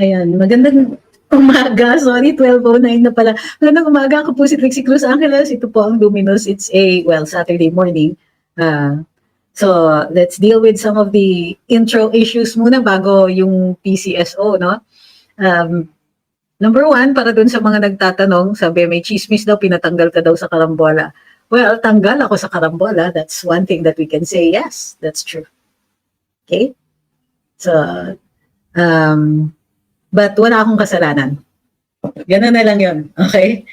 Ayan, magandang umaga. Sorry, 12:09 na pala. Magandang umaga. Ako po si Trixie Cruz Angeles. Ito po ang Luminous. It's a, well, Saturday morning. So, let's deal with some of the intro issues muna bago yung PCSO, no? Number one, para dun sa mga nagtatanong, sabi may chismis daw, pinatanggal ka daw sa karambola. Well, tanggal ako sa karambola. That's one thing that we can say. Yes, that's true. Okay? So, but wala akong kasalanan. Ganun na lang yun. Okay?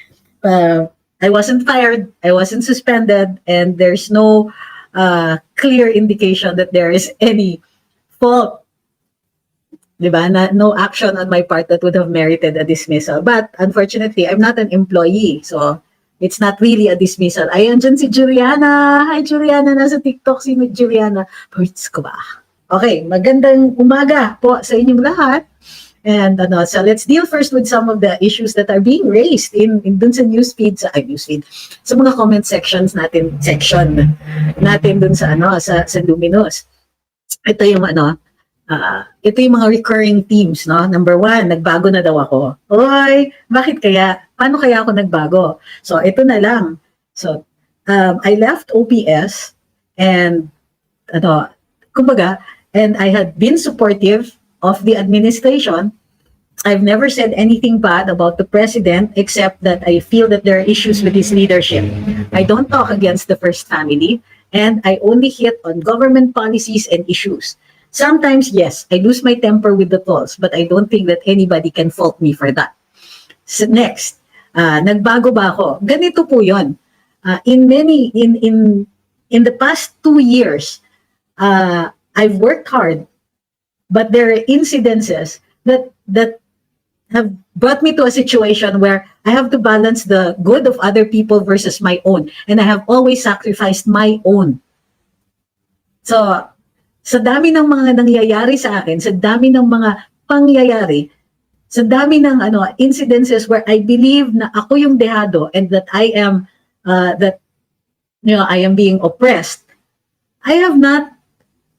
I wasn't fired, I wasn't suspended, and there's no clear indication that there is any fault. Diba? No action on my part that would have merited a dismissal. But unfortunately, I'm not an employee. So, it's not really a dismissal. Ayan dyan si Juliana. Hi Juliana, nasa TikTok si Juliana. Pwits ko ba? Okay, magandang umaga po sa inyong lahat. And so let's deal first with some of the issues that are being raised in dun sa newsfeed, sa mga comment sections natin, dun sa sa Luminous. Ito yung ito yung mga recurring themes, no? Number one, nagbago na daw ako. Oy, bakit kaya? Paano kaya ako nagbago? So ito na lang. So I left OPS and kumbaga, and I had been supportive of the administration. I've never said anything bad about the president except that I feel that there are issues with his leadership. I don't talk against the first family, and I only hit on government policies and issues. Sometimes, yes, I lose my temper with the trolls, but I don't think that anybody can fault me for that. So next, nagbago ba ako? Ganito po yun. In the past 2 years, I've worked hard, but there are incidences that have brought me to a situation where I have to balance the good of other people versus my own. And I have always sacrificed my own. So, sa dami ng mga nangyayari sa akin, sa dami ng mga pangyayari, sa dami ng incidences where I believe na ako yung dehado and that I am I am being oppressed, I have not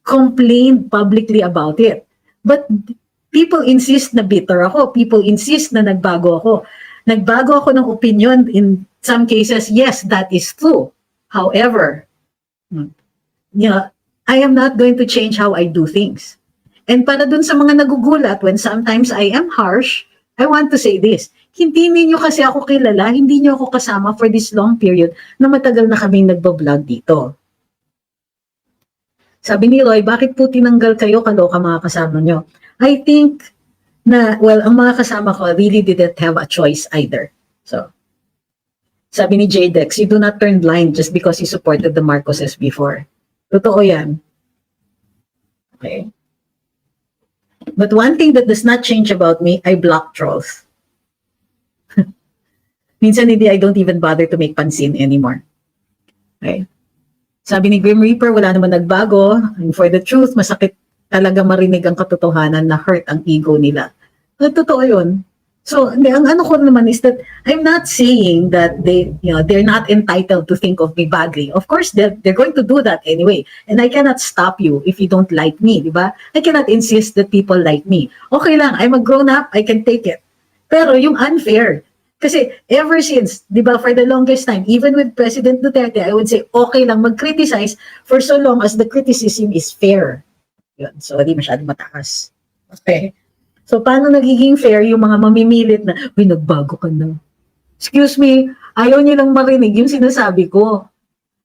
complained publicly about it. But people insist na bitter ako. People insist na nagbago ako. Nagbago ako ng opinion in some cases. Yes, that is true. However, I am not going to change how I do things. And para dun sa mga nagugulat, when sometimes I am harsh, I want to say this. Hindi niyo kasi ako kilala, hindi niyo ako kasama for this long period na matagal na kaming nagbablog dito. Sabi ni Roy, bakit po tinanggal kayo, kaloka mga kasama nyo? I think na, well, ang mga kasama ko really didn't have a choice either. So, sabi ni JDEX, you do not turn blind just because you supported the Marcoses before. Totoo yan. Okay. But one thing that does not change about me, I block trolls. Minsan hindi, I don't even bother to make pansin anymore. Okay. Sabi ni Grim Reaper, wala naman nagbago. And for the truth, masakit talaga marinig ang katotohanan na hurt ang ego nila. Totoo yun. So, ang ano ko naman is that I'm not saying that they're not entitled to think of me badly. Of course, they're going to do that anyway. And I cannot stop you if you don't like me, di ba? I cannot insist that people like me. Okay lang, I'm a grown-up, I can take it. Pero yung unfair, kasi ever since, di ba, for the longest time, even with President Duterte, I would say, okay lang mag-criticize for so long as the criticism is fair. Yun. So, di masyadong mataas. Okay? So, paano nagiging fair yung mga mamimilit na, uy, nagbago ka na. Excuse me, ayaw niyo lang marinig yung sinasabi ko.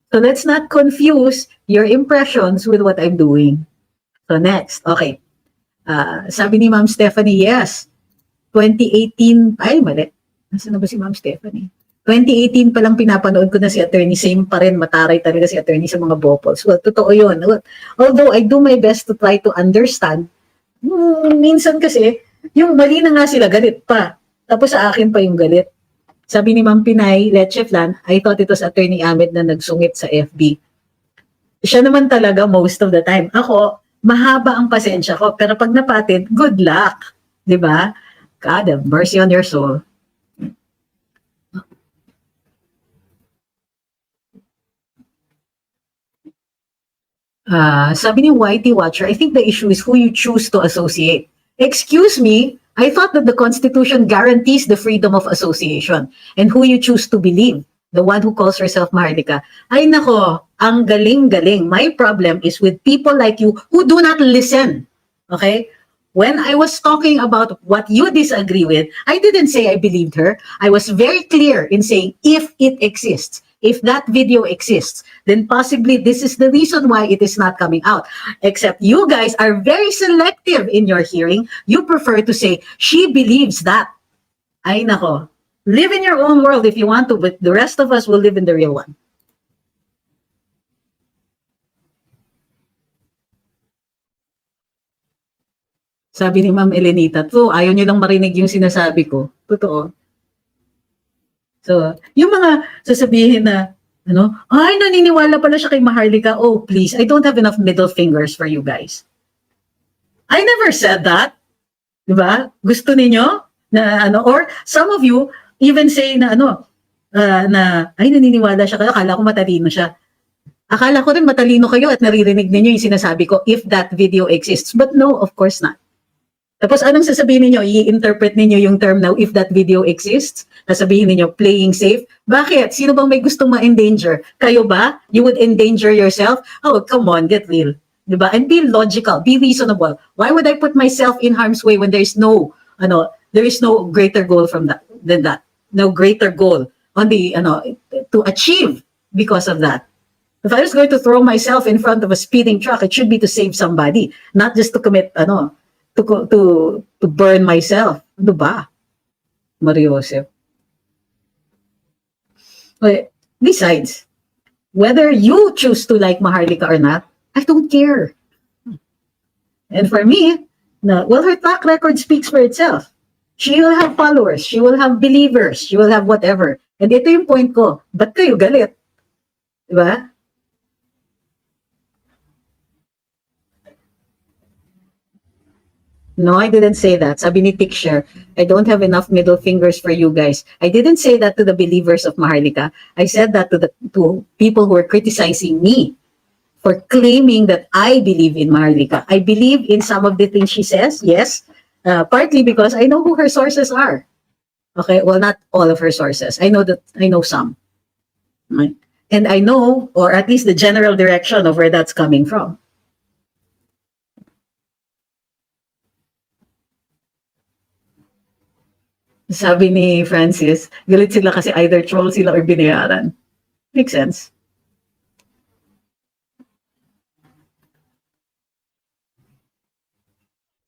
So, let's not confuse your impressions with what I'm doing. So, next. Okay. Sabi ni Ma'am Stephanie, yes. 2018, ay, mali. Nasaan na ba si Ma'am Stephanie? 2018 pa lang pinapanood ko na si attorney, same pa rin, mataray talaga si attorney sa mga bopols. Well, totoo yun. Although I do my best to try to understand, minsan kasi, yung mali na nga sila, galit pa. Tapos sa akin pa yung galit. Sabi ni Ma'am Pinay, Lecheflan, I thought it was attorney Ahmed na nagsungit sa FB. Siya naman talaga most of the time. Ako, mahaba ang pasensya ko, pero pag napatid, good luck. Diba? God have mercy on your soul. Sabi ni YT Watcher, I think the issue is who you choose to associate. Excuse me, I thought that the Constitution guarantees the freedom of association and who you choose to believe. The one who calls herself Maharlika. Ay nako, ang galing-galing. My problem is with people like you who do not listen. Okay? When I was talking about what you disagree with, I didn't say I believed her. I was very clear in saying if it exists, if that video exists, then possibly this is the reason why it is not coming out. Except you guys are very selective in your hearing. You prefer to say, she believes that. Ay nako. Live in your own world if you want to, but the rest of us will live in the real one. Sabi ni Ma'am Elenita, ayaw niyo lang marinig yung sinasabi ko. Totoo. So, yung mga sasabihin na, ay, naniniwala pala siya kay Maharlika. Oh, please, I don't have enough middle fingers for you guys. I never said that. Diba? Gusto ninyo? Na, or some of you even say na, ay, naniniwala siya kayo. Akala ko matalino siya. Akala ko rin matalino kayo at naririnig ninyo yung sinasabi ko if that video exists. But no, of course not. Tapos anong sasabihin niyo? I-interpret niyo yung term now if that video exists? Sasabihin niyo playing safe? Bakit? Sino bang may gustong ma-endanger? Kayo ba? You would endanger yourself? Oh, come on, get real. Diba? And be logical, be reasonable. Why would I put myself in harm's way when there is no greater goal from that than that? No greater goal on the to achieve because of that. If I was going to throw myself in front of a speeding truck, it should be to save somebody, not just to commit to burn myself. Ano ba? Mariosep. Besides, whether you choose to like Maharlika or not, I don't care. And for me, her track record speaks for itself. She will have followers, she will have believers, she will have whatever. And ito yung point ko, ba't kayo galit? Diba? No, I didn't say that. Sabi ni Picture, I don't have enough middle fingers for you guys. I didn't say that to the believers of Maharlika. I said that to people who are criticizing me for claiming that I believe in Maharlika. I believe in some of the things she says, yes, partly because I know who her sources are. Okay, well, not all of her sources. I know some. Right? And I know, or at least the general direction of where that's coming from. Sabi ni Francis, galit sila kasi either troll sila or binayaran. Makes sense.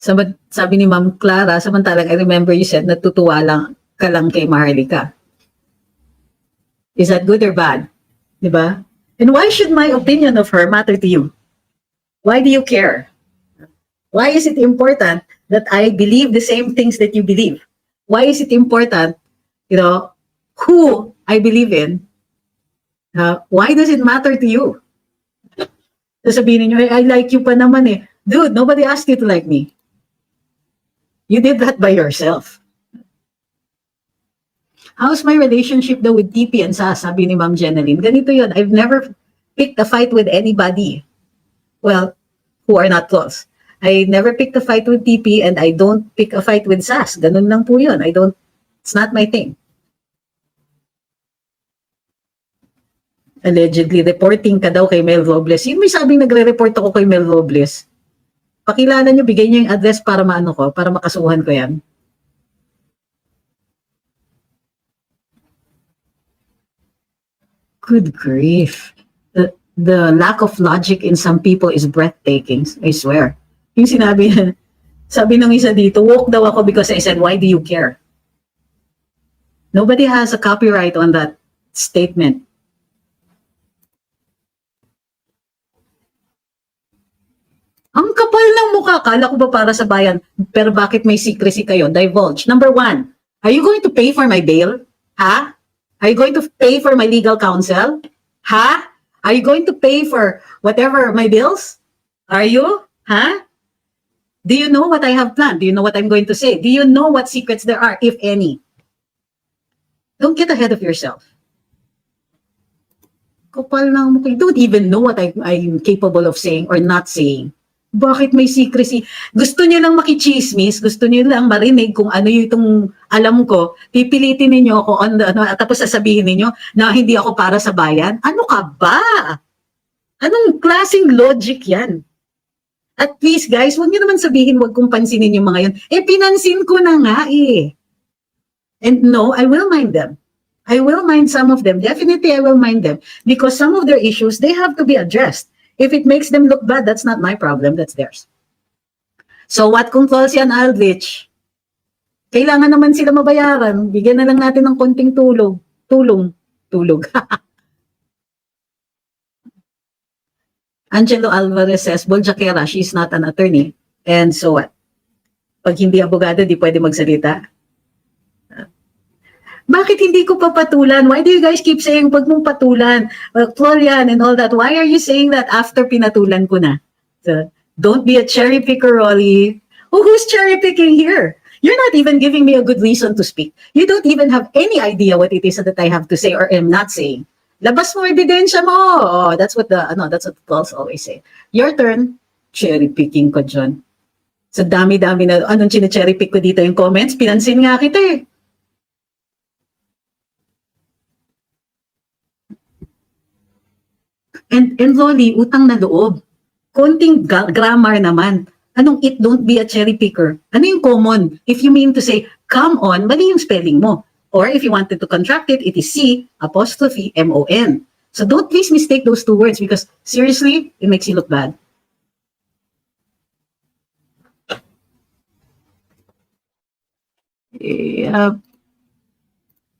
Sabi ni Ma'am Clara, samantalang I remember you said natutuwa lang ka lang kay Maharlika. Is that good or bad? Diba? And why should my opinion of her matter to you? Why do you care? Why is it important that I believe the same things that you believe? Why is it important, who I believe in? Why does it matter to you? Sasabihin niyo, I like you pa naman eh. Dude, nobody asked you to like me. You did that by yourself. How's my relationship daw with TP and SAS? Sabi ni Ma'am Jeneline. Ganito yun. I've never picked a fight with anybody. Well, who are not close. I never picked a fight with TP and I don't pick a fight with SAS. Ganun lang po yun. It's not my thing. Allegedly, reporting ka daw kay Mel Robles. Sino may sabing nagre-report ako kay Mel Robles? Pakilala nyo, bigay nyo yung address para para makasuhan ko yan. Good grief. The lack of logic in some people is breathtaking, I swear. Yung sabi ng isa dito, woke daw ako because I said, why do you care? Nobody has a copyright on that statement. Ang kapal ng mukha, kala ko ba para sa bayan? Pero bakit may secrecy kayo? Divulge. Number one, are you going to pay for my bail? Ha? Are you going to pay for my legal counsel? Ha? Are you going to pay for whatever my bills? Are you? Ha? Do you know what I have planned? Do you know what I'm going to say? Do you know what secrets there are, if any? Don't get ahead of yourself. Kapal ng mukha. You don't even know what I'm capable of saying or not saying. Bakit may secrecy? Gusto niyo lang makichismis, gusto niyo lang marinig kung ano yung itong alam ko, pipilitin ninyo ako, tapos sasabihin ninyo na hindi ako para sa bayan? Ano ka ba? Anong klaseng logic yan? At please guys, huwag niyo naman sabihin huwag kong pansinin yung mga yun. Pinansin ko na nga eh. And no, I will mind them. I will mind some of them. Definitely I will mind them. Because some of their issues, they have to be addressed. If it makes them look bad, that's not my problem, that's theirs. So what kung Tulsian Aldrich? Kailangan naman sila mabayaran. Bigyan na lang natin ng konting tulog. Tulong. Angelo Alvarez says, Boljakera, she's not an attorney. And so what? Pag hindi abogado, di pwede magsalita. Bakit hindi ko papatulan? Why do you guys keep saying wag mong patulan? Florian and all that. Why are you saying that after pinatulan ko na? So, don't be a cherry picker, Rolly. Who's cherry picking here? You're not even giving me a good reason to speak. You don't even have any idea what it is that I have to say or am not saying. Labas mo ebidensya mo. Oh, that's what the girls always say. Your turn. Cherry picking ko dyan. Sa dami-dami na, anong chine-cherry pick ko dito yung comments? Pinansin nga kita eh. And Loli, utang na loob. Konting grammar naman. Anong it, don't be a cherry picker? Ano yung common? If you mean to say, come on, mali yung spelling mo. Or if you wanted to contract it, it is C''M''O''N. So don't please mistake those two words because seriously, it makes you look bad. Yeah.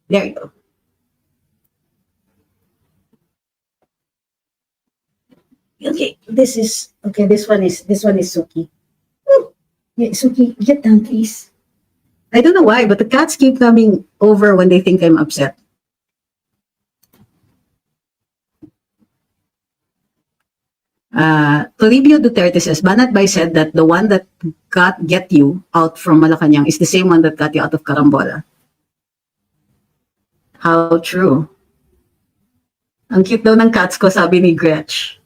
There you go. Okay, this one is Suki. Oh, yeah, Suki, get down, please. I don't know why, but the cats keep coming over when they think I'm upset. Toribio Duterte says, Banat Bay said that the one that get you out from Malacanang is the same one that got you out of Carambola. How true. Ang cute daw ng cats ko, sabi ni Gretch.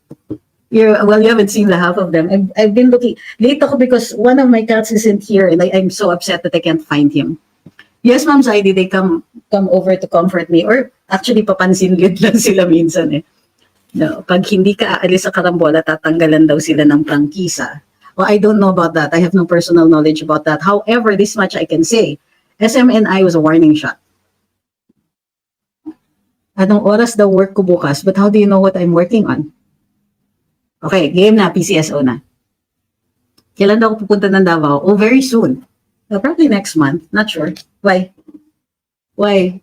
You haven't seen the half of them. I've been looking. Late ako because one of my cats isn't here and I'm so upset that I can't find him. Yes, Ma'am Zaidi, they come over to comfort me or actually papansin-lid lang sila minsan eh. No, pag hindi ka aalis sa Carambola, tatanggalan daw sila ng prangkisa. Well, I don't know about that. I have no personal knowledge about that. However, this much I can say. SMNI was a warning shot. Anong oras daw work ko bukas? But how do you know what I'm working on? Okay, game na, PCSO na. Kailan daw ako pupunta ng Davao? Oh, very soon. Probably next month. Not sure. Why?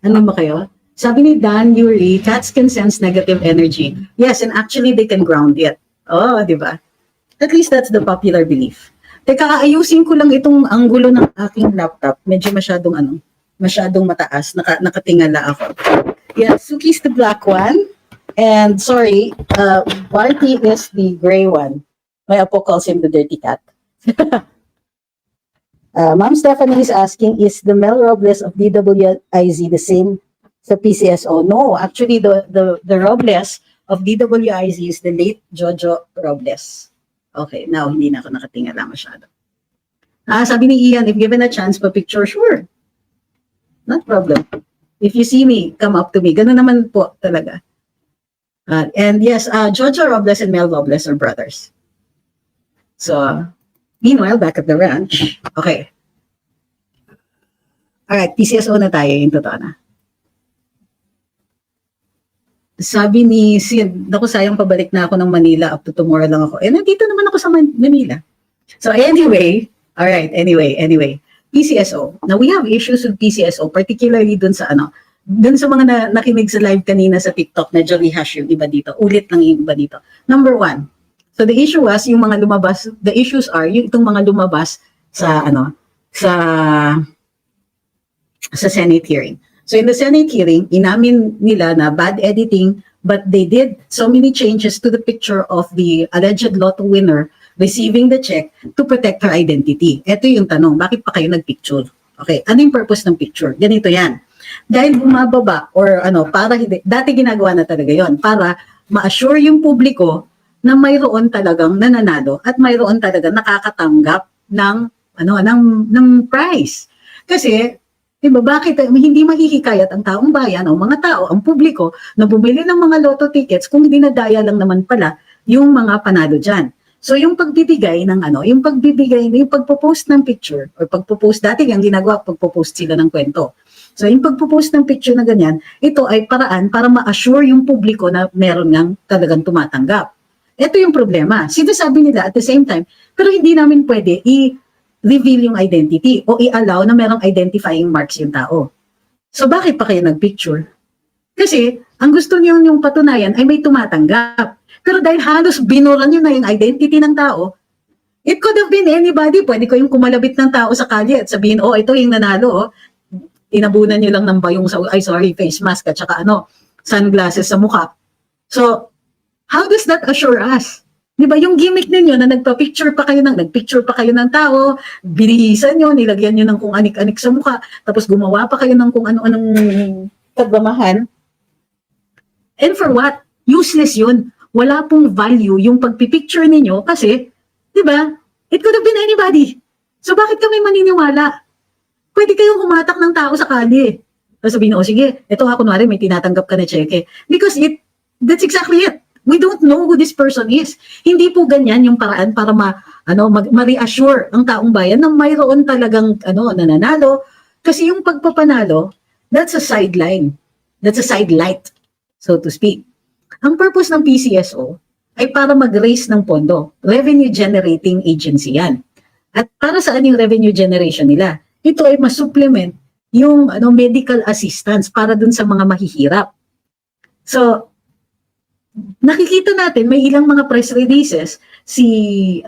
Ano ba kayo? Sabi ni Dan Yuri, cats can sense negative energy. Yes, and actually they can ground it. Oh, di ba? At least that's the popular belief. Teka, ayusin ko lang itong anggulo ng aking laptop. Medyo masyadong mataas. Nakatingala ako. Yeah, Suki's the black one. And sorry, Barty is the gray one. My apo calls him the dirty cat. Ma'am Stephanie is asking, is the Mel Robles of DWIZ the same sa PCSO? No, actually the Robles of DWIZ is the late Jojo Robles. Okay, now hindi na ako nakatingala masyado. Sabi ni Ian, if given a chance pa picture, sure. Not problem. If you see me, come up to me. Ganun naman po talaga. And yes, Jojo Robles and Mel Robles are brothers. So, meanwhile, back at the ranch. Okay. Alright, PCSO na tayo, yung totoo na. Sabi ni Sid, naku sayang pabalik na ako ng Manila, up to tomorrow lang ako. Nandito naman ako sa Manila. So anyway, alright, anyway. PCSO. Now we have issues with PCSO, particularly dun sa mga nakinig sa live kanina sa TikTok, medyo rehash yung iba dito. Ulit lang yung iba dito. Number one, so the issue was, yung mga lumabas, the issues are, yung itong mga lumabas sa Senate hearing. So in the Senate hearing, inamin nila na bad editing, but they did so many changes to the picture of the alleged lotto winner receiving the check to protect her identity. Ito yung tanong, bakit pa kayo nagpicture? Okay, ano yung purpose ng picture? Ganito yan. Dahil bumababa or para hindi, dati ginagawa na talaga yon para ma-assure yung publiko na mayroon talagang nananalo at mayroon talagang nakakatanggap ng ng prize. Kasi 'di ba, bakit hindi mahihikayat ang taong bayan o mga tao, ang publiko na bumili ng mga lotto tickets kung dinadaya lang naman pala yung mga panalo diyan. So yung pagbibigay ng yung pagpo-post ng picture or pagpo-post, dati yung ginagawa, pagpo-post sila ng kwento. So yung pagpo-post ng picture na ganyan, ito ay paraan para ma-assure yung publiko na meron ngang talagang tumatanggap. Ito yung problema. Sinasabi nila at the same time, pero hindi namin pwede i-reveal yung identity o i-allow na merong identifying marks yung tao. So bakit pa kayo nag-picture? Kasi ang gusto niyo yung patunayan ay may tumatanggap. Pero dahil halos binura niyo na yung identity ng tao, it could have been anybody. Pwede ko yung kumalabit ng tao sa kalye at sabihin, oh, ito yung nanalo, oh. Inabunan niyo lang ng bayong sa, face mask at saka sunglasses sa mukha. So, how does that assure us? Di ba yung gimmick ninyo na nagpicture pa kayo ng tao, binihisan nyo, nilagyan nyo ng kung anik-anik sa mukha, tapos gumawa pa kayo ng kung ano-anong pagbamahan. And for what? Useless yun. Wala pong value yung pagpipicture ninyo kasi, di ba, it could have been anybody. So bakit kami maniniwala? Pwede kayong humatak ng tao sa kalye. Tapos sabihin, sige, ito kunwari may tinatanggap ka na cheque. Because that's exactly it. We don't know who this person is. Hindi po ganyan yung paraan para ma-reassure ang taong bayan na mayroon talagang nananalo. Kasi yung pagpapanalo, that's a sideline. That's a sidelight, so to speak. Ang purpose ng PCSO ay para mag-raise ng pondo. Revenue generating agency yan. At para saan yung revenue generation nila? Ito ay ma-supplement yung medical assistance para dun sa mga mahihirap. So, nakikita natin may ilang mga press releases si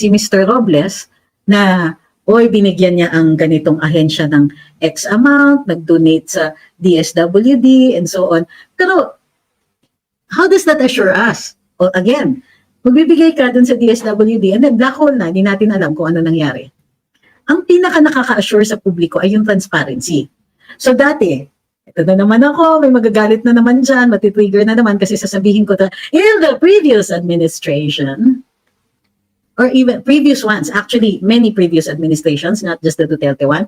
Mr. Robles na binigyan niya ang ganitong ahensya ng X amount, nag-donate sa DSWD and so on. Pero how does that assure us? Well, again, magbibigay ka dun sa DSWD and then black hole na, hindi natin alam kung ano nangyari. Ang pinaka nakaka-assure sa publiko ay yung transparency. So dati, ito na naman ako, may magagalit na naman dyan, matitrigger na naman kasi sasabihin ko in the previous administration, or even previous ones, actually many previous administrations, not just the Duterte one,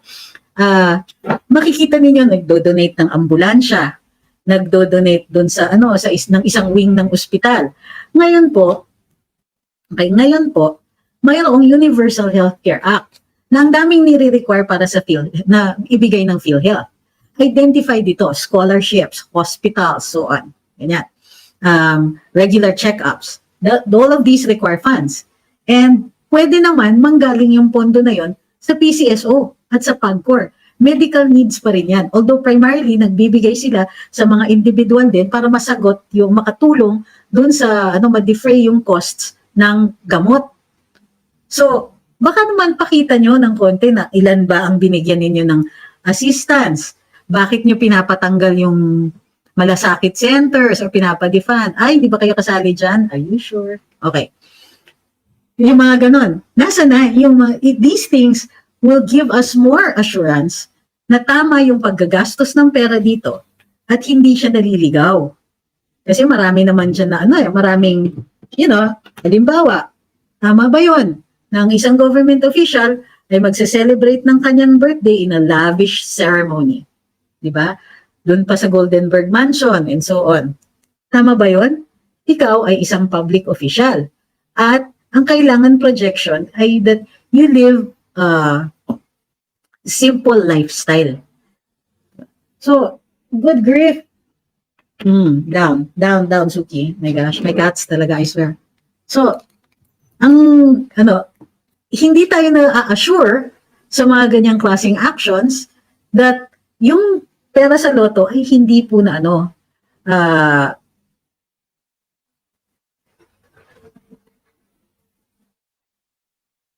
makikita ninyo nagdo-donate ng ambulansya, nagdo-donate doon sa ng isang wing ng ospital. Ngayon po, mayroong Universal Healthcare Act na ang daming nire-require para sa na ibigay ng PhilHealth. Identify dito, scholarships, hospitals, so on. Ganyan. Regular check-ups. All of these require funds. And pwede naman manggaling yung pondo na yon sa PCSO at sa PAGCOR. Medical needs pa rin yan. Although primarily, nagbibigay sila sa mga individual din para masagot yung makatulong dun sa ma-defray yung costs ng gamot. So, baka naman pakita nyo ng konti na ilan ba ang binigyan ninyo ng assistance. Bakit nyo pinapatanggal yung malasakit centers or pinapadefund? Ay, di ba kayo kasali dyan? Are you sure? Okay. Yung mga ganon. Nasa na? These things will give us more assurance na tama yung paggagastos ng pera dito at hindi siya naliligaw. Kasi marami naman dyan na maraming, halimbawa, tama ba yun? Na ang isang government official ay magse-celebrate ng kanyang birthday in a lavish ceremony. Diba? Doon pa sa Goldenberg Mansion and so on. Tama ba yun? Ikaw ay isang public official. At ang kailangan projection ay that you live simple lifestyle. So, good grief. Down, Suki. My gosh, my cats talaga, I swear. So, hindi tayo na-assure sa mga ganyang klaseng actions that yung pera sa loto ay hindi po na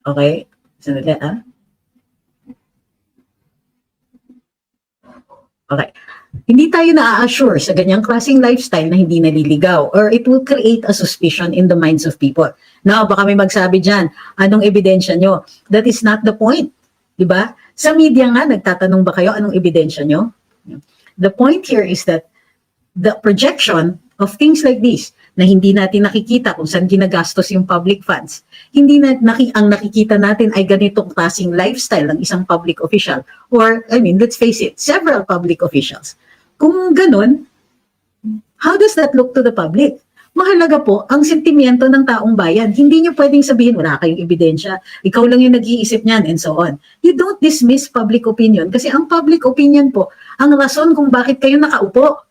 okay, sandali Okay. Hindi tayo na-assure sa ganyang klaseng lifestyle na hindi naliligaw or it will create a suspicion in the minds of people. Now, baka may magsabi dyan, anong ebidensya nyo? That is not the point. Diba? Sa media nga, nagtatanong ba kayo anong ebidensya nyo? The point here is that the projection of things like this, na hindi natin nakikita kung saan ginagastos yung public funds. Hindi na ang nakikita natin ay ganitong klaseng lifestyle ng isang public official, or I mean, let's face it, several public officials. Kung ganun, how does that look to the public? Mahalaga po ang sentimiento ng taong bayan. Hindi niyo pwedeng sabihin, wala kayong ebidensya, ikaw lang yung nag-iisip niyan, and so on. You don't dismiss public opinion kasi ang public opinion po, ang rason kung bakit kayo nakaupo.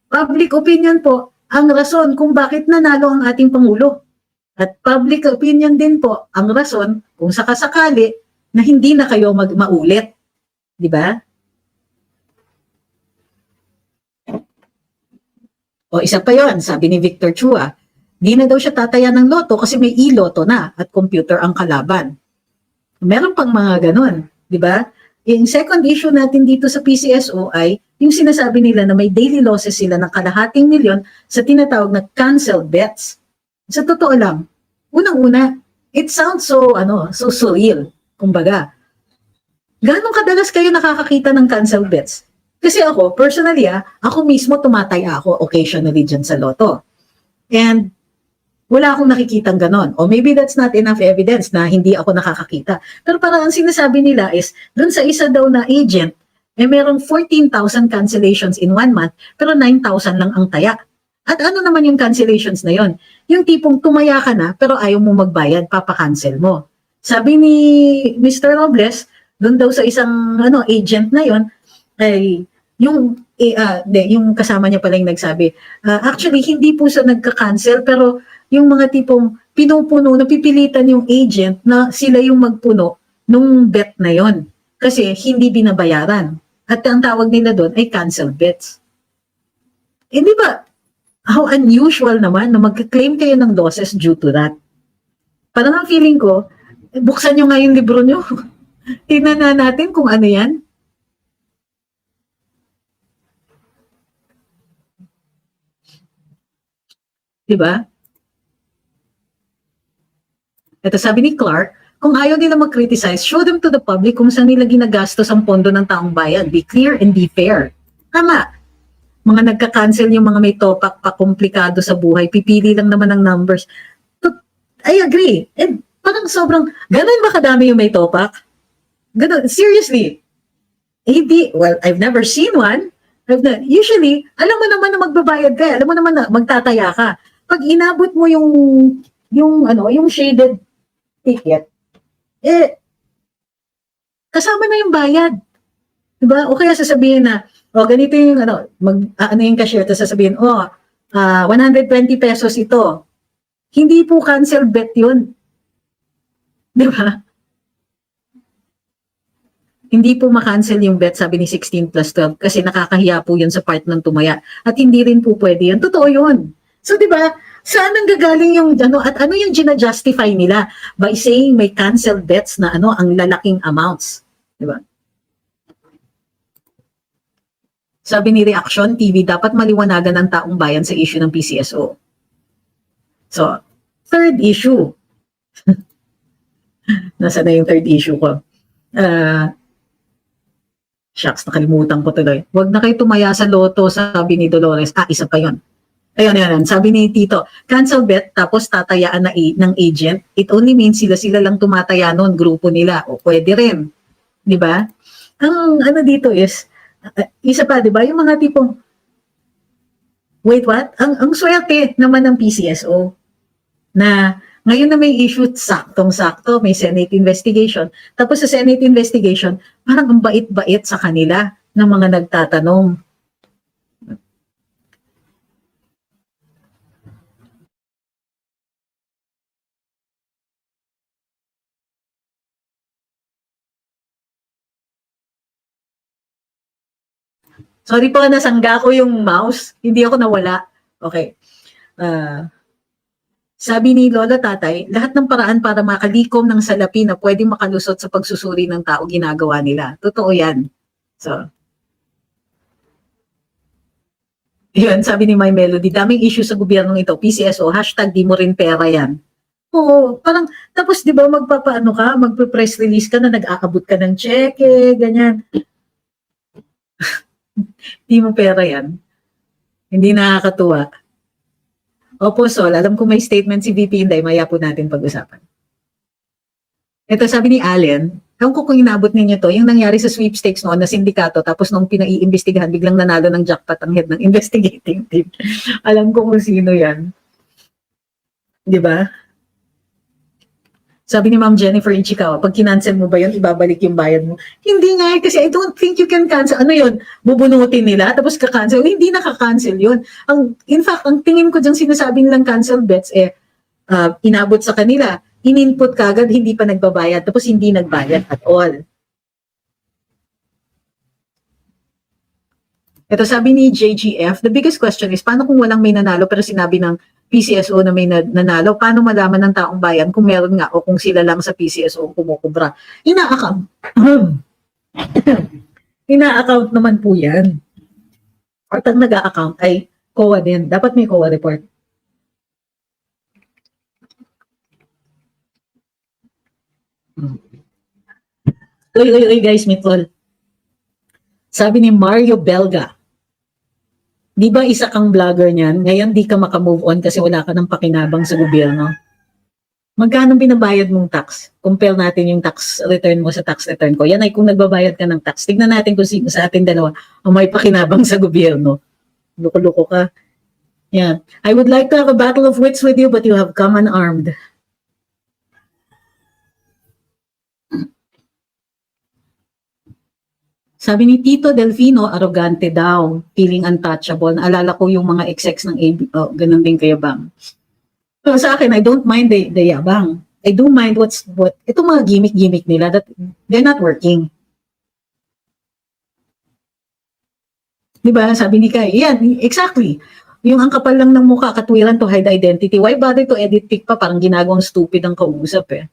Public opinion po, ang rason kung bakit nanalo ang ating Pangulo. At public opinion din po, ang rason kung sakasakali na hindi na kayo maulit. Di ba? O isa pa yon, sabi ni Victor Chua, di na daw siya tataya ng loto kasi may e-loto na at computer ang kalaban. Meron pang mga ganun, di ba? Yung second issue natin dito sa PCSO ay yung sinasabi nila na may daily losses sila ng kalahating milyon sa tinatawag na canceled bets. Sa totoo lang, unang-una, it sounds so surreal, kumbaga. Gaano kadalas kayo nakakakita ng canceled bets? Kasi ako, personally ako mismo tumataya ako occasionally dyan sa loto. And wala akong nakikitang ganon. O maybe that's not enough evidence na hindi ako nakakakita. Pero parang ang sinasabi nila is, dun sa isa daw na agent, merong 14,000 cancellations in 1 month, pero 9,000 lang ang taya. At ano naman yung cancellations na yon? Yung tipong tumaya ka na, pero ayaw mo magbayad, papakancel mo. Sabi ni Mr. Robles, dun daw sa isang agent na yon, ay yung kasama niya pala yung nagsabi, actually hindi po siya nagka-cancel, pero yung mga tipong pinupuno, napipilitan yung agent na sila yung magpuno nung bet na yon kasi hindi binabayaran. At ang tawag nila doon ay cancel bets. Di ba? How unusual naman na mag-claim kayo ng losses due to that. Parang ang feeling ko, buksan nyo nga yung libro nyo. Tingnan na natin kung ano yan. Diba? Ito sabi ni Clark, kung ayaw nila mag-criticize, show them to the public kung saan nila ginagastos ang pondo ng taong bayan. Be clear and be fair. Tama. Mga nagka-cancel yung mga may topak pa komplikado sa buhay, pipili lang naman ng numbers. I agree. And parang sobrang, ganun ba kadami yung may topak? Ganun, seriously. Hindi, well, I've never seen one. Usually, alam mo naman na magbabayad ka, alam mo naman na magtataya ka. Pag inabot mo yung shaded ticket, kasama na yung bayad. Diba? O kaya sasabihin na, ganito yung yung cashier, tapos sasabihin, 120 pesos ito. Hindi po cancel bet yun. Diba? Hindi po makancel yung bet, sabi ni 16 plus 12, kasi nakakahiya po yun sa part ng tumaya. At hindi rin po pwede yun. Totoo yun. So, di ba, saan ang gagaling yung, at ano yung gina-justify nila by saying may canceled bets na ang lalaking amounts. Di ba? Sabi ni Reaction TV, dapat maliwanagan ng taong bayan sa issue ng PCSO. So, third issue. Nasa na yung third issue ko? Shucks, nakalimutan ko tuloy. Huwag na kayo tumaya sa loto, sabi ni Dolores. Isa pa yun. Ayun. Sabi ni Tito, cancel bet, tapos tatayaan ng agent. It only means sila lang tumataya noon, grupo nila. O pwede rin. Di ba? Ang dito is, isa pa, di ba? Yung mga tipong, wait, what? Ang swerte naman ng PCSO na ngayon na may issue, saktong-sakto, may Senate investigation. Tapos sa Senate investigation, parang ang bait-bait sa kanila ng mga nagtatanong. Sorry po, nasangga ko yung mouse. Hindi ako nawala. Okay. Sabi ni Lola Tatay, lahat ng paraan para makalikom ng salapi na pwedeng makalusot sa pagsusuri ng tao ginagawa nila. Totoo yan. So, yun, sabi ni My Melody, daming issue sa gobyernong ito. PCSO, hashtag di mo rin pera yan. Oo, parang, tapos di ba magpe-press release ka na nag-aabot ka ng cheque, ganyan. Di mo pera yan. Hindi nakakatuwa. Opo, Sol. Alam ko may statement si VP Inday. Maya po natin pag-usapan. Ito sabi ni Allen, ewan ko kung inabot ninyo to, yung nangyari sa sweepstakes noon na sindikato, tapos nung pinaiimbestigahan, biglang nanalo ng jackpot ang head ng investigating team. Alam ko kung sino yan. Di ba? Sabi ni Ma'am Jennifer Ichikawa, pag kinancel mo ba yun, ibabalik yung bayad mo? Hindi nga, kasi I don't think you can cancel. Ano yun? Bubunutin nila, tapos ka-cancel. Hindi nakaka-cancel yun. In fact, ang tingin ko dyan sinasabi nilang cancel bets, inabot sa kanila. In-input kagad, hindi pa nagbabayad, tapos hindi nagbayad at all. Ito sabi ni JGF, the biggest question is, paano kung walang may nanalo pero sinabi ng PCSO na may nanalo? Paano malaman ng taong bayan kung meron nga o kung sila lang sa PCSO kumukubra? Ina-account. Ina-account naman po yan. At ang nag-a-account ay COA din. Dapat may COA report. Uy guys, Mitol. Sabi ni Mario Belga, di ba isa kang vlogger niyan, ngayon di ka makamove on kasi wala ka ng pakinabang sa gobyerno? Magkano binabayad mong tax? Compare natin yung tax return mo sa tax return ko. Yan ay kung nagbabayad ka ng tax. Tignan natin kung sino sa ating dalawa ang may pakinabang sa gobyerno. Loko-loko ka. Yan. I would like to have a battle of wits with you but you have come unarmed. Sabi ni Tito Delfino, arrogante daw, feeling untouchable. Naalala ko yung mga execs ng AB, ganun din kayo bang? So, sa akin, I don't mind the yabang. I do mind what itong mga gimmick nila that they're not working. Diba? Sabi ni Kai, yan, exactly. Yung ang kapal lang ng mukha, katwiran to hide identity. Why bother to edit pic pa? Parang ginagawang stupid ang kausap eh.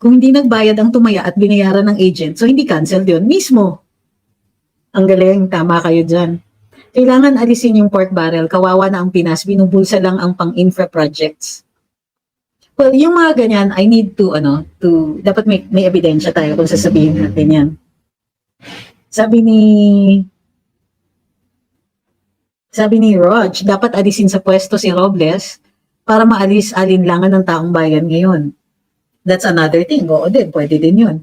Kung hindi nagbayad ang tumaya at binayaran ng agent, so hindi cancel yun mismo. Ang galing, tama kayo dyan. Kailangan alisin yung pork barrel, kawawa na ang Pinas, binubulsa lang ang pang-infra projects. Well, yung mga ganyan, I need to, dapat may ebidensya tayo kung sasabihin natin yan. Sabi ni Rog, dapat alisin sa pwesto si Robles para maalis alinlangan ng taong bayan ngayon. That's another thing. Oo din, pwede din yun.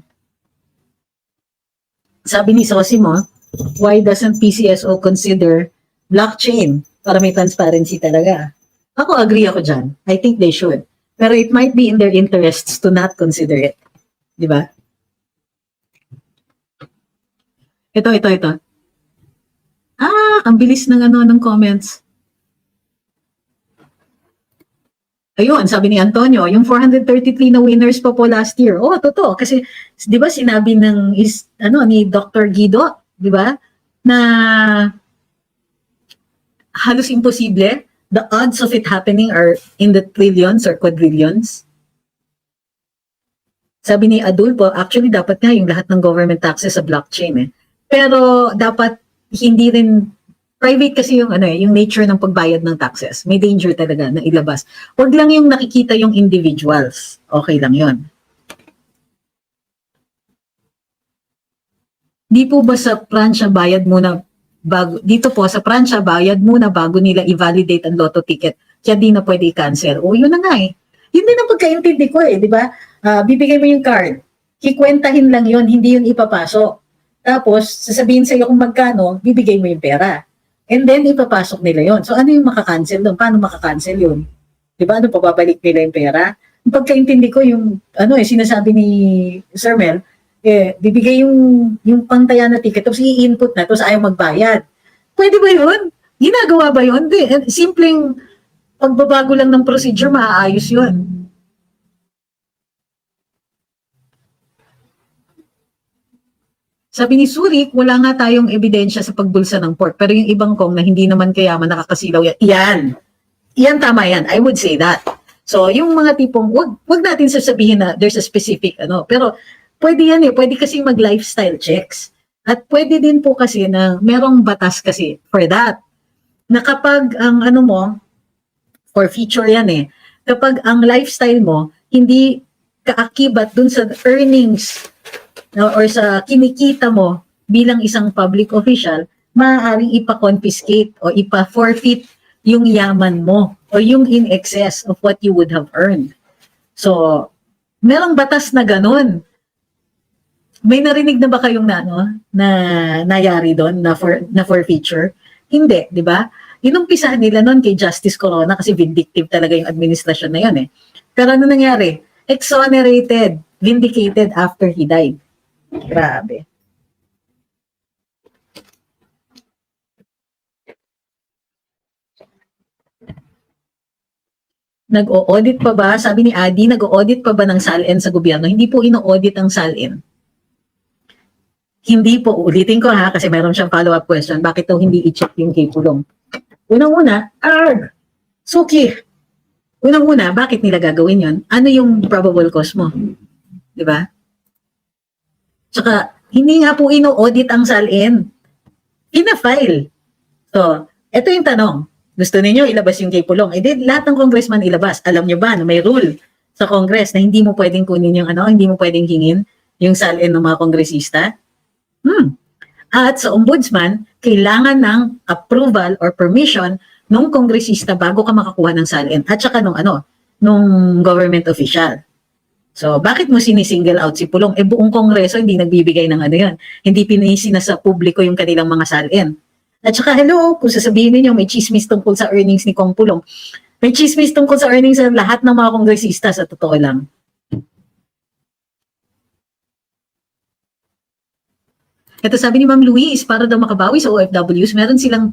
Sabi ni Sosimo, why doesn't PCSO consider blockchain para may transparency talaga? Ako, agree ako dyan. I think they should. Pero it might be in their interests to not consider it. Di ba? Ito. Ang bilis ng comments. Ayun, sabi ni Antonio, yung 433 na winners pa po last year. Oh, totoo. Kasi, di ba, sinabi ni Dr. Guido, di ba, na halos imposible. The odds of it happening are in the trillions or quadrillions. Sabi ni Adulfo, actually, dapat nga yung lahat ng government taxes sa blockchain eh. Pero, dapat hindi rin private kasi yung yung nature ng pagbayad ng taxes. May danger talaga na ilabas. Huwag lang yung nakikita yung individuals. Okay lang yon. Di po ba sa Pransya bayad muna bago dito po sa Pransya bayad muna bago nila i-validate ang lotto ticket. Kaya di na pwede i-cancel. O yun na nga eh. Yun din ang pagkaintindi ko eh, di ba? Bibigay mo yung card. Kikwentahin lang yon, hindi yun ipapasok. Tapos sasabihin sa iyo kung magkano, bibigay mo yung pera. And then, ipapasok nila yon. So, ano yung makakancel doon? Paano makakancel yun? Diba? Ano, pababalik nila yung pera? Yung pagkaintindi ko, yung, sinasabi ni Sir Mel, bibigay yung pantaya na ticket, tapos i-input na, tapos ayaw magbayad. Pwede ba yun? Ginagawa ba yun? Simpleng pagbabago lang ng procedure, maaayos yun. Sabi ni Surik, wala nga tayong ebidensya sa pagbulsa ng pork. Pero yung ibang kong na hindi naman kayaman nakakasilaw yan. Yan, tama yan. I would say that. So, yung mga tipong, wag natin sasabihin na there's a specific, Pero, pwede yan eh. Pwede kasi mag-lifestyle checks. At pwede din po kasi na merong batas kasi for that. Na kapag ang for feature yan eh. Kapag ang lifestyle mo, hindi kaakibat dun sa earnings or sa kinikita mo bilang isang public official, maaaring ipa-confiscate o ipa-forfeit yung yaman mo o yung in excess of what you would have earned. So, merong batas na ganun. May narinig na ba kayong na nayari doon na forfeiture? Hindi, di ba? Inumpisahan nila noon kay Justice Corona kasi vindictive talaga yung administrasyon na yun eh. Pero ano nangyari? Exonerated, vindicated after he died. Grabe. Nag-o-audit pa ba? Sabi ni Adi, nag-o-audit pa ba ng SALN sa gobyerno? Hindi po ino-audit ang SALN. Hindi po, ulitin ko ha, kasi meron siyang follow-up question. Bakit daw hindi i-check yung kay Pulong? Unang-una, Suki. Unang-una, bakit nila gagawin yon? Ano yung probable cause mo? Di ba? Tsaka, hindi nga po ino-audit ang SALN. Ina-file. So, ito yung tanong. Gusto ninyo ilabas yung kay Pulong? Eh, lahat ng congressman ilabas. Alam nyo ba na may rule sa Congress na hindi mo pwedeng kunin yung hindi mo pwedeng hingin yung SALN ng mga kongresista? At sa ombudsman, kailangan ng approval or permission nung kongresista bago ka makakuha ng SALN at saka nung government official. So, bakit mo sinisingle out si Pulong? Eh, buong kongreso hindi nagbibigay ng yan. Hindi pinisina sa publiko yung kanilang mga SALN. At saka, hello, kung sasabihin niyo may chismis tungkol sa earnings ni Kong Pulong. May chismis tungkol sa earnings ng lahat ng mga kongresista sa totoo lang. Ito sabi ni Ma'am Louise, para daw makabawi sa OFWs, meron silang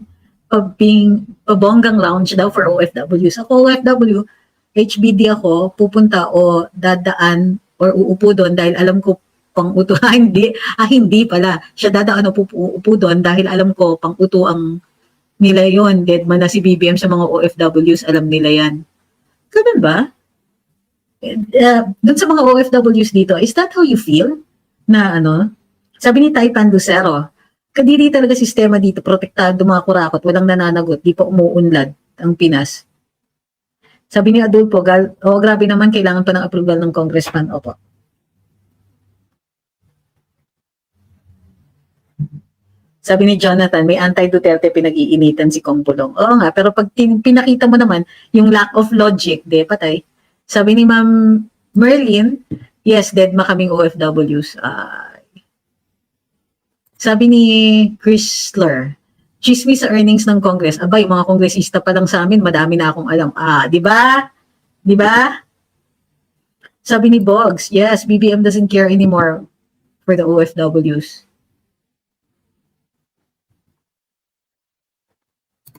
pabonggang lounge daw for OFWs. Ako OFW, HBD ako, pupunta o dadaan or uupo doon dahil alam ko pang-uto. Hindi pala. Siya dadaan o uupo doon dahil alam ko pang-uto ang nila yon. Dead man na si BBM sa mga OFWs, alam nila yan. Ganun ba? Doon sa mga OFWs dito, is that how you feel? Na sabi ni Taitan Lucero, kadiri talaga sistema dito, protektado mga kurakot, walang nananagot, di pa umuunlad ang Pinas. Sabi ni Adolfo, grabe naman, kailangan pa ng approval ng congressman. Opo. Sabi ni Jonathan, may anti-Duterte pinag-iinitan si Kong Pulong. Oo nga, pero pag pinakita mo naman yung lack of logic, patay. Sabi ni Ma'am Merlin, yes, dead makaming OFWs. Sabi ni Chrysler, chismis sa earnings ng Congress. Abay, mga kongresista pa lang sa amin, madami na akong alam. Di ba? Di ba? Sabi ni Boggs, yes, BBM doesn't care anymore for the OFWs.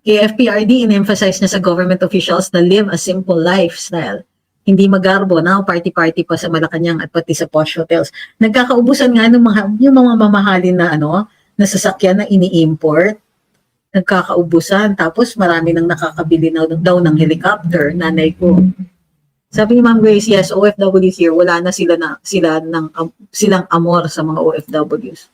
KFPRD in-emphasize na sa government officials na live a simple lifestyle. Hindi magarbo na party-party pa sa Malacanang at pati sa posh hotels. Nagkakaubusan nga yung mga mamahalin na na sasakyan na ini-import. Nagkakaubusan. Tapos marami nang nakakabili daw ng helicopter, nanay ko. Sabi ni Ma'am Grace, yes, OFWs here, wala na silang amor sa mga OFWs.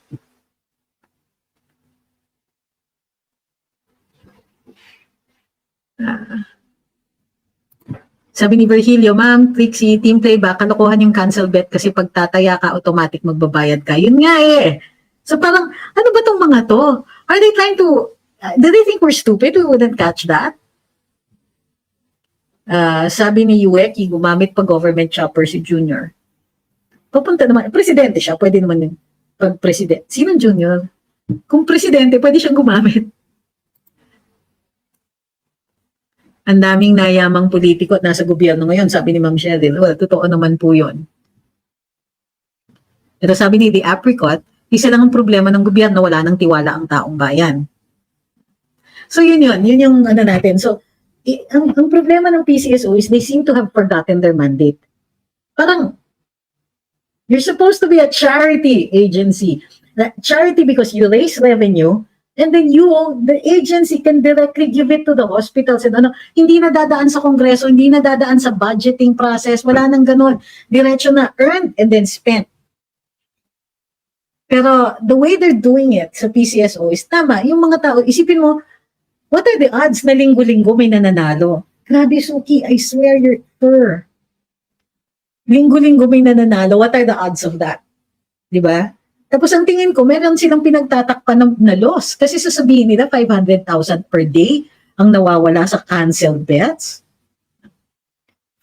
Sabi ni Virgilio, Ma'am, Trixie, team playback, kalokohan yung cancel bet kasi pag tataya ka, automatic magbabayad ka. Yun nga eh. So parang, ano ba tong mga to? Are they trying to, do they think we're stupid? We wouldn't catch that? Sabi ni Yueki, gumamit pa government chopper si Junior. Papunta naman, presidente siya, pwede naman yun. Pag presidente, sino Junior? Kung presidente, pwede siyang gumamit. Ang daming nayamang politiko at nasa gobyerno ngayon, sabi ni Ma'am Sheryl. Well, totoo naman po yun. Pero sabi ni The Apricot, isa lang ang problema ng gobyerno, wala nang tiwala ang taong bayan. So yun yung natin. So, ang problema ng PCSO is they seem to have forgotten their mandate. Parang, you're supposed to be a charity agency. Charity because you raise revenue, and then the agency can directly give it to the hospitals and hindi na dadaan sa kongreso, hindi na dadaan sa budgeting process, wala nang ganun. Diretso na earned and then spent. Pero the way they're doing it sa PCSO is tama. Yung mga tao, isipin mo, what are the odds na linggo-linggo may nananalo? Grabe, Suki, I swear you're sure. Linggo-linggo may nananalo, what are the odds of that? Diba? Tapos ang tingin ko, meron silang pinagtatakpan na loss. Kasi sasabihin nila 500,000 per day ang nawawala sa canceled bets.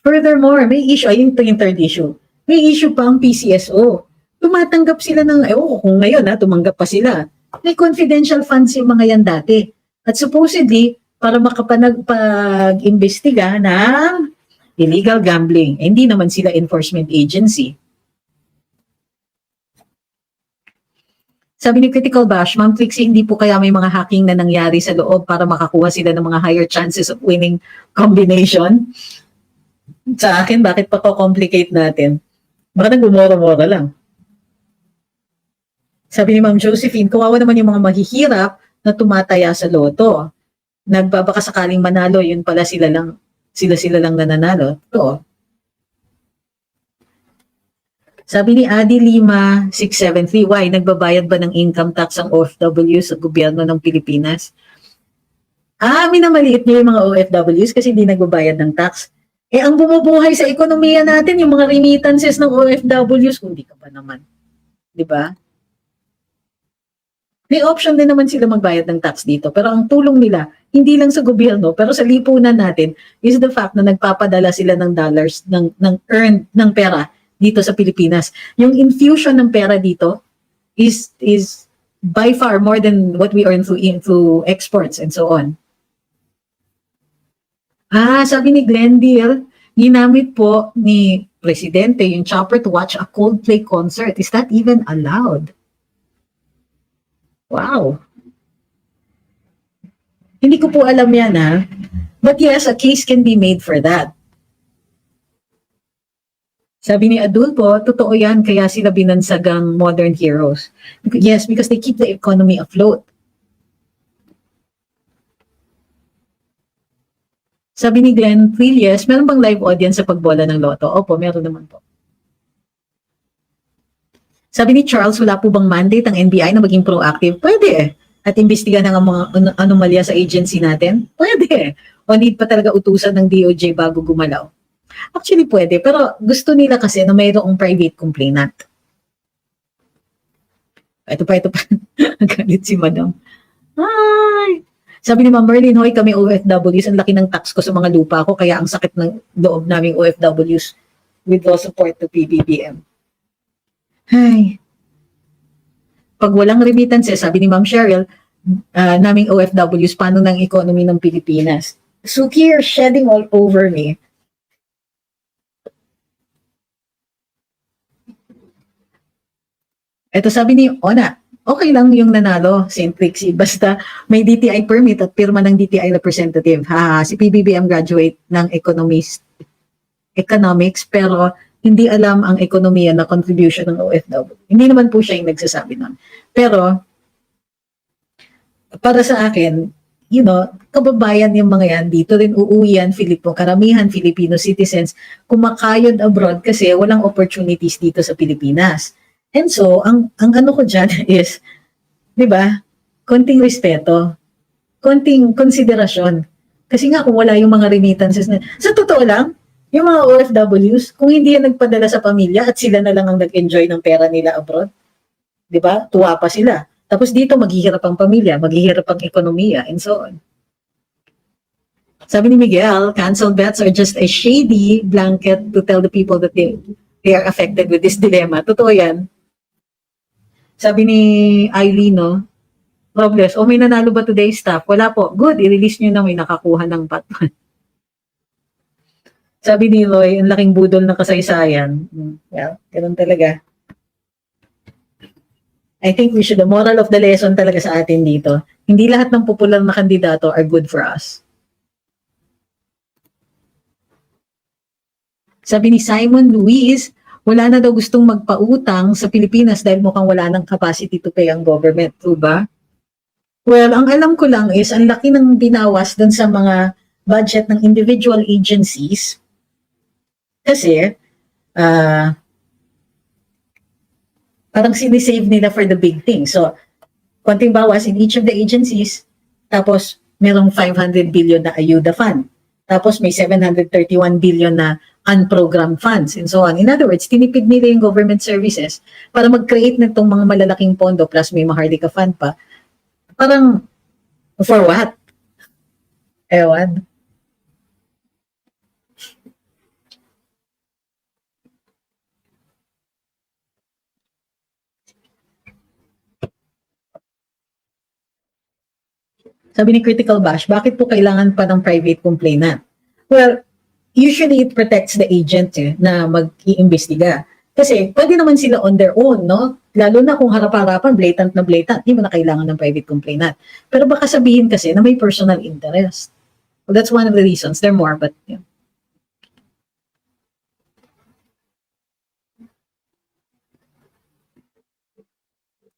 Furthermore, may issue, ayun ito yung third issue. May issue pa ang PCSO. Tumatanggap sila ng, kung ngayon tumanggap pa sila. May confidential funds yung mga yan dati. At supposedly, para makapag-imbestiga ng illegal gambling. Hindi naman sila enforcement agency. Sabi ni Critical Bash, Ma'am Trixie, hindi po kaya may mga hacking na nangyari sa loob para makakuha sila ng mga higher chances of winning combination? Sa akin, bakit pa complicate natin? Baka nagumura-mura lang. Sabi ni Ma'am Josephine, kawawa naman yung mga mahihirap na tumataya sa loto. Nagbabaka sakaling manalo, yun pala sila lang nananalo. Ito. Sabi ni Adi Lima 673, why nagbabayad ba ng income tax ang OFW sa gobyerno ng Pilipinas? Minamaliit niyo yung mga OFWs kasi hindi nagbabayad ng tax. Ang bumubuhay sa ekonomiya natin, yung mga remittances ng OFWs, kung di ka pa naman. Di ba? May option din naman sila magbayad ng tax dito. Pero ang tulong nila, hindi lang sa gobyerno, pero sa lipunan natin, is the fact na nagpapadala sila ng dollars, ng earned, ng pera dito sa Pilipinas. Yung infusion ng pera dito is by far more than what we earn through exports and so on. Sabi ni Glendale, ginamit po ni Presidente yung chopper to watch a Coldplay concert. Is that even allowed? Wow. Hindi ko po alam yan But yes, a case can be made for that. Sabi ni Adul po, totoo yan, kaya sila binansagang modern heroes. Yes, because they keep the economy afloat. Sabi ni Glenn Trilles, meron bang live audience sa pagbola ng loto? Opo, meron naman po. Sabi ni Charles, wala po bang mandate ang NBI na maging proactive? Pwede. At imbestigahan ang mga anomalya sa agency natin? Pwede. O need pa talaga utusan ng DOJ bago gumalaw? Actually, pwede. Pero gusto nila kasi na mayroong private complainant. Ito pa. Galit si Madam. Ay! Sabi ni Ma'am Merlin, hoy, kami OFWs, ang laki ng tax ko sa mga lupa ko, kaya ang sakit ng loob naming OFWs with no support to PBBM. Ay. Pag walang remittances, sabi ni Ma'am Cheryl, naming OFWs, paano ng economy ng Pilipinas? Suki, you're shedding all over me. Ito sabi ni Ona, okay lang yung nanalo, St. Trixie, basta may DTI permit at pirma ng DTI representative. Si PBBM graduate ng economics, pero hindi alam ang ekonomiya na contribution ng OFW. Hindi naman po siya yung nagsasabi nun. Pero, para sa akin, kababayan yung mga yan, dito rin uuwi yan, karamihan Filipino citizens, kumakayod abroad kasi walang opportunities dito sa Pilipinas. And so, ang ano ko dyan is, di ba, konting respeto, konting konsiderasyon. Kasi nga kung wala yung mga remittances sa totoo lang, yung mga OFWs, kung hindi yan nagpadala sa pamilya at sila na lang ang nag-enjoy ng pera nila abroad, di ba, tuwa pa sila. Tapos dito, maghihirap ang pamilya, maghihirap ang ekonomiya, and so on. Sabi ni Miguel, canceled bets are just a shady blanket to tell the people that they are affected with this dilemma. Totoo yan. Sabi ni Eileen, Robles, may nanalo ba today staff? Wala po. Good, i-release nyo na, may nakakuha ng patman. Sabi ni Roy, ang laking budol ng kasaysayan. Well, ganun talaga. I think the moral of the lesson talaga sa atin dito, hindi lahat ng popular na kandidato are good for us. Sabi ni Simon Luis, wala na daw gustong magpautang sa Pilipinas dahil mukhang wala ng capacity to pay ang government. True ba? Well, ang alam ko lang is, ang laki ng binawas dun sa mga budget ng individual agencies kasi parang sinisave nila for the big thing. So, konting bawas in each of the agencies, tapos merong 500 billion na ayuda fund. Tapos may 731 billion na unprogrammed funds and so on. In other words, tinipid nila yung government services para mag-create na itong mga malalaking pondo plus may Maharlika Fund pa. Parang, for what? Ewan. Sabi ni Critical Bash, bakit po kailangan pa ng private complainant? Well, usually it protects the agent na mag-iimbestiga. Kasi pwede naman sila on their own, no? Lalo na kung harap-harapan, blatant na blatant, hindi mo na kailangan ng private complainant. Pero baka sabihin kasi na may personal interest. Well, that's one of the reasons. There are more, but yeah.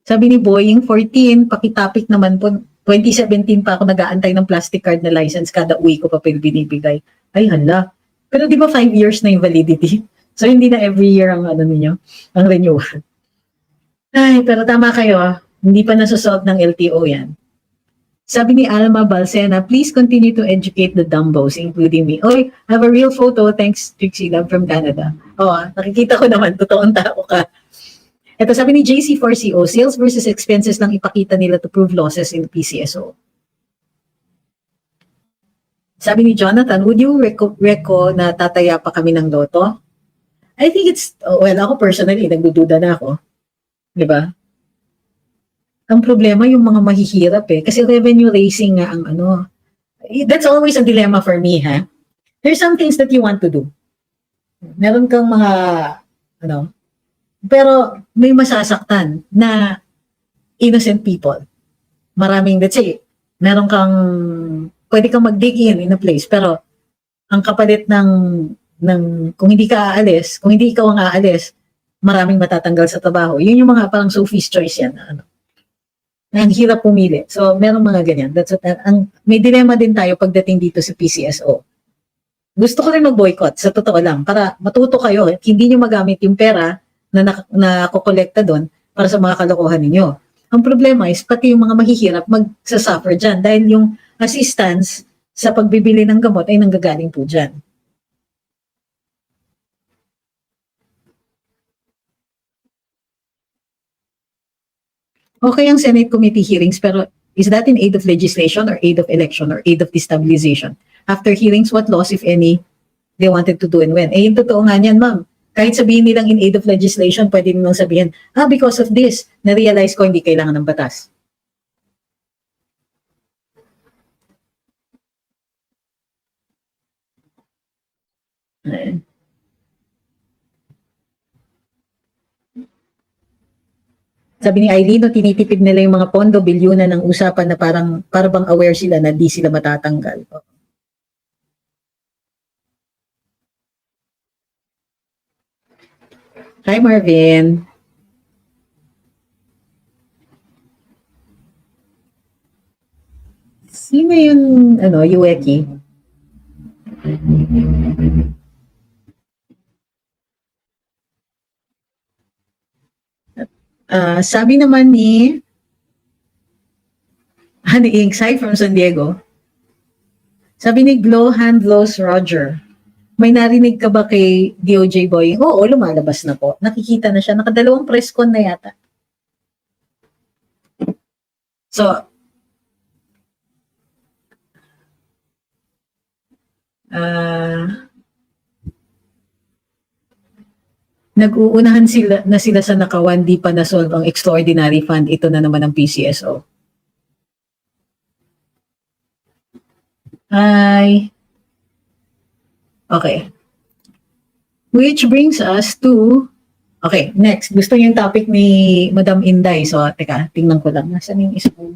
Sabi ni Boeing 14, pakitopic naman po, 2017 pa ako nag-aantay ng plastic card na license, kada uwi ko pa binibigay. Ay, hala. Pero di ba 5 years na yung validity? So, hindi na every year ang ano ninyo, ang renewal. Ay, pero tama kayo, hindi pa nasusolve ng LTO yan. Sabi ni Alma Balsena, please continue to educate the dumbos, including me. Oy, I have a real photo, thanks Trixie Love from Canada. Oh, nakikita ko naman, totoong tao ka. Ito sabi ni JC4CO, sales versus expenses lang ipakita nila to prove losses in PCSO. Sabi ni Jonathan, would you reco na tataya pa kami ng loto? I think it's, well, ako personally, nagdududa na ako. Diba? Ang problema yung mga mahihirap kasi revenue raising nga ang ano. That's always a dilemma for me, ha? There's some things that you want to do. Meron kang mga, ano, pero may masasaktan na innocent people. Maraming, let's say, meron kang, pwede kang mag-dig in a place, pero ang kapalit ng kung hindi ka aalis, kung hindi ikaw ang aalis, maraming matatanggal sa trabaho. Yun yung mga parang Sophie's Choice yan. Ano, na ang hirap pumili. So, merong mga ganyan. That's what, may dilemma din tayo pagdating dito sa PCSO. Gusto ko rin mag-boycott, sa totoo lang, para matuto kayo, hindi nyo magamit yung pera na nakokolekta doon para sa mga kalokohan ninyo. Ang problema is, pati yung mga mahihirap magsasuffer dyan dahil yung assistance sa pagbibili ng gamot ay nanggagaling po dyan. Okay ang Senate committee hearings, pero is that in aid of legislation or aid of election or aid of destabilization? After hearings, what laws, if any, they wanted to do and when? Yung totoo nga niyan, ma'am. Kahit sabihin nilang in aid of legislation, pwede nilang sabihin, because of this, na-realize ko hindi kailangan ng batas. Sabi ni Aileen, tinitipid nila yung mga pondo, bilyunan ng usapan na para bang aware sila na di sila matatanggal. Hi, Marvin. Sino yung, Yueki? Sabi naman ni Honey Inkside from San Diego, sabi ni Glow Handlos Roger, may narinig ka ba kay DOJ Boy? Oo, lumalabas na po. Nakikita na siya. Nakadalawang press con na yata. So, nag-uunahan na sila sa nakawan, di pa na-solve ang extraordinary fund. Ito na naman ang PCSO. Hi. Okay. Which brings us to, okay, next. Gusto niyo yung topic ni Madam Inday. So, teka, tingnan ko lang. Nasaan yung isa ko?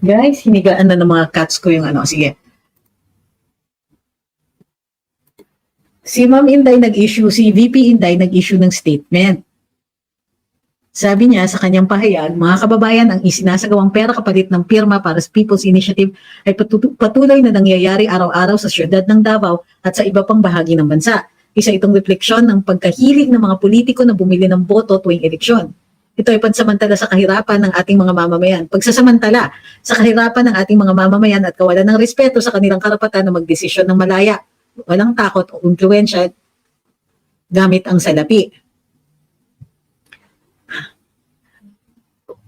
Guys, hinigaan na ng mga cats ko yung ano. Sige. Si Ma'am Inday nag-issue, si VP Inday nag-issue ng statement. Sabi niya sa kanyang pahayag, mga kababayan, ang isinasagawang pera kapalit ng pirma para sa People's Initiative ay patuloy na nangyayari araw-araw sa siyudad ng Davao at sa iba pang bahagi ng bansa. Isa itong refleksyon ng pagkahilig ng mga politiko na bumili ng boto tuwing eleksyon. Ito ay pansamantala sa kahirapan ng ating mga mamamayan. Pagsasamantala sa kahirapan ng ating mga mamamayan at kawalan ng respeto sa kanilang karapatan na magdesisyon ng malaya. walang takot o impluwensya gamit ang salapi.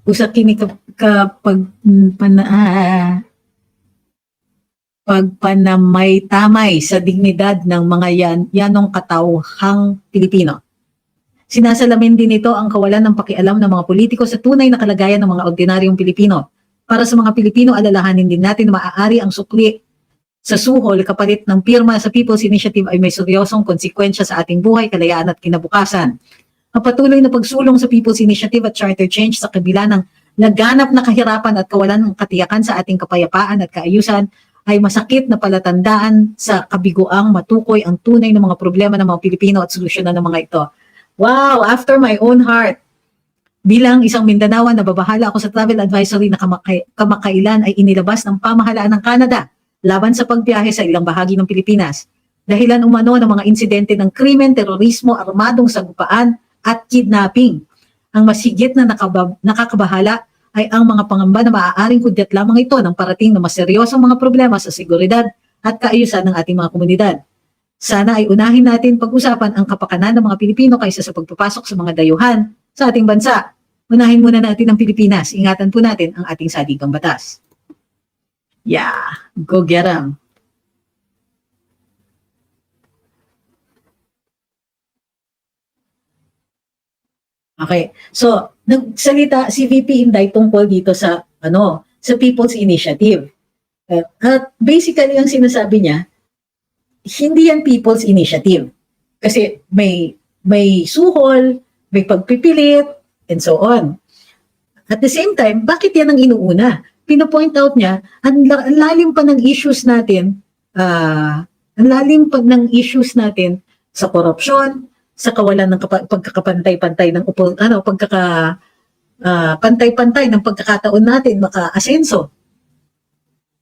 Usa kini kapag pagpanamay-tamay sa dignidad ng mga yanong katauhang Pilipino. Sinasalamin din ito ang kawalan ng pakialam ng mga politiko sa tunay na kalagayan ng mga ordinaryong Pilipino. Para sa mga Pilipino, alalahanin din natin na maaari ang sukli sa suhol kapalit ng pirma sa People's Initiative ay may seryosong konsekwensya sa ating buhay, kalayaan at kinabukasan. Ang patuloy na pagsulong sa People's Initiative at Charter Change sa kabila ng laganap na kahirapan at kawalan ng katiyakan sa ating kapayapaan at kaayusan ay masakit na palatandaan sa kabiguang matukoy ang tunay ng mga problema ng mga Pilipino at solusyonan ng mga ito. Wow, after my own heart. Bilang isang Mindanaoan, nababahala ako sa travel advisory na kamakailan ay inilabas ng pamahalaan ng Canada laban sa pagbiyahe sa ilang bahagi ng Pilipinas. Dahilan umano ng mga insidente ng krimen, terorismo, armadong sagupaan at kidnapping. Ang masigit na nakakabahala ay ang mga pangamba na maaaring kudyat lamang ito ng parating na mas seryosong mga problema sa seguridad at kaayusan ng ating mga komunidad. Sana ay unahin natin pag-usapan ang kapakanan ng mga Pilipino kaysa sa pagpapasok sa mga dayuhan sa ating bansa. Unahin muna natin ang Pilipinas. Ingatan po natin ang ating saligang batas. Yeah, go get 'em. Okay. So, nagsalita si VP Inday tungkol dito sa sa People's Initiative. At basically ang sinasabi niya, hindi yan People's Initiative. Kasi may suhol, may pagpipilit, and so on. At the same time, bakit yan ang inuuna? Pino-point out niya, ang lalim pa ng issues natin, sa korupsyon, sa kawalan ng pagkakapantay-pantay ng pantay-pantay ng pagkakataon natin maka-asenso.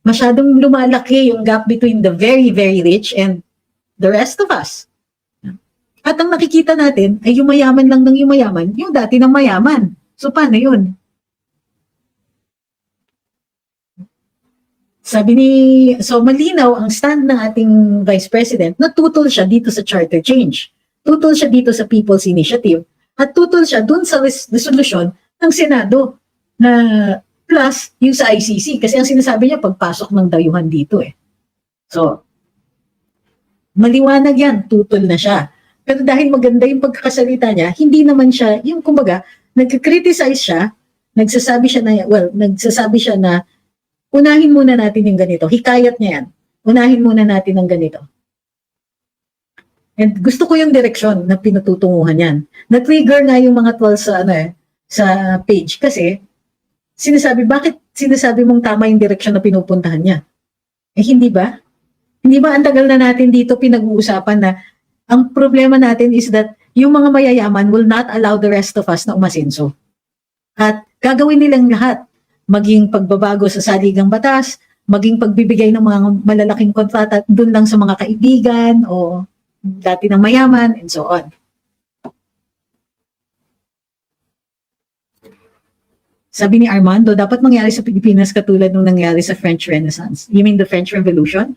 Masyadong lumalaki yung gap between the very, very rich and the rest of us. At ang nakikita natin ay yung mayaman lang ng yung mayaman, yung dati ng mayaman. So paano yun? So malinaw ang stand ng ating Vice President na tutol siya dito sa charter change. Tutol siya dito sa People's Initiative. At tutol siya dun sa resolution ng Senado na plus yung sa ICC. Kasi ang sinasabi niya, pagpasok ng dayuhan dito eh. So, maliwanag yan, tutol na siya. Pero dahil maganda yung pagkakasalita niya, hindi naman siya, yung kumbaga, nag-criticize siya, nagsasabi siya na, unahin muna natin yung ganito. Hikayat niya yan. Unahin muna natin ang ganito. And gusto ko yung direksyon na pinututunguhan yan. Na-trigger nga yung mga 12 sa page kasi bakit sinasabi mong tama yung direksyon na pinupuntahan niya? Eh hindi ba? Hindi ba ang tagal na natin dito pinag-uusapan na ang problema natin is that yung mga mayayaman will not allow the rest of us na umasenso. At gagawin nilang lahat, maging pagbabago sa saligang batas, maging pagbibigay ng mga malalaking kontrata dun lang sa mga kaibigan o dati ng mayaman, and so on. Sabi ni Armando, dapat mangyari sa Pilipinas katulad nung nangyari sa French Renaissance. You mean the French Revolution?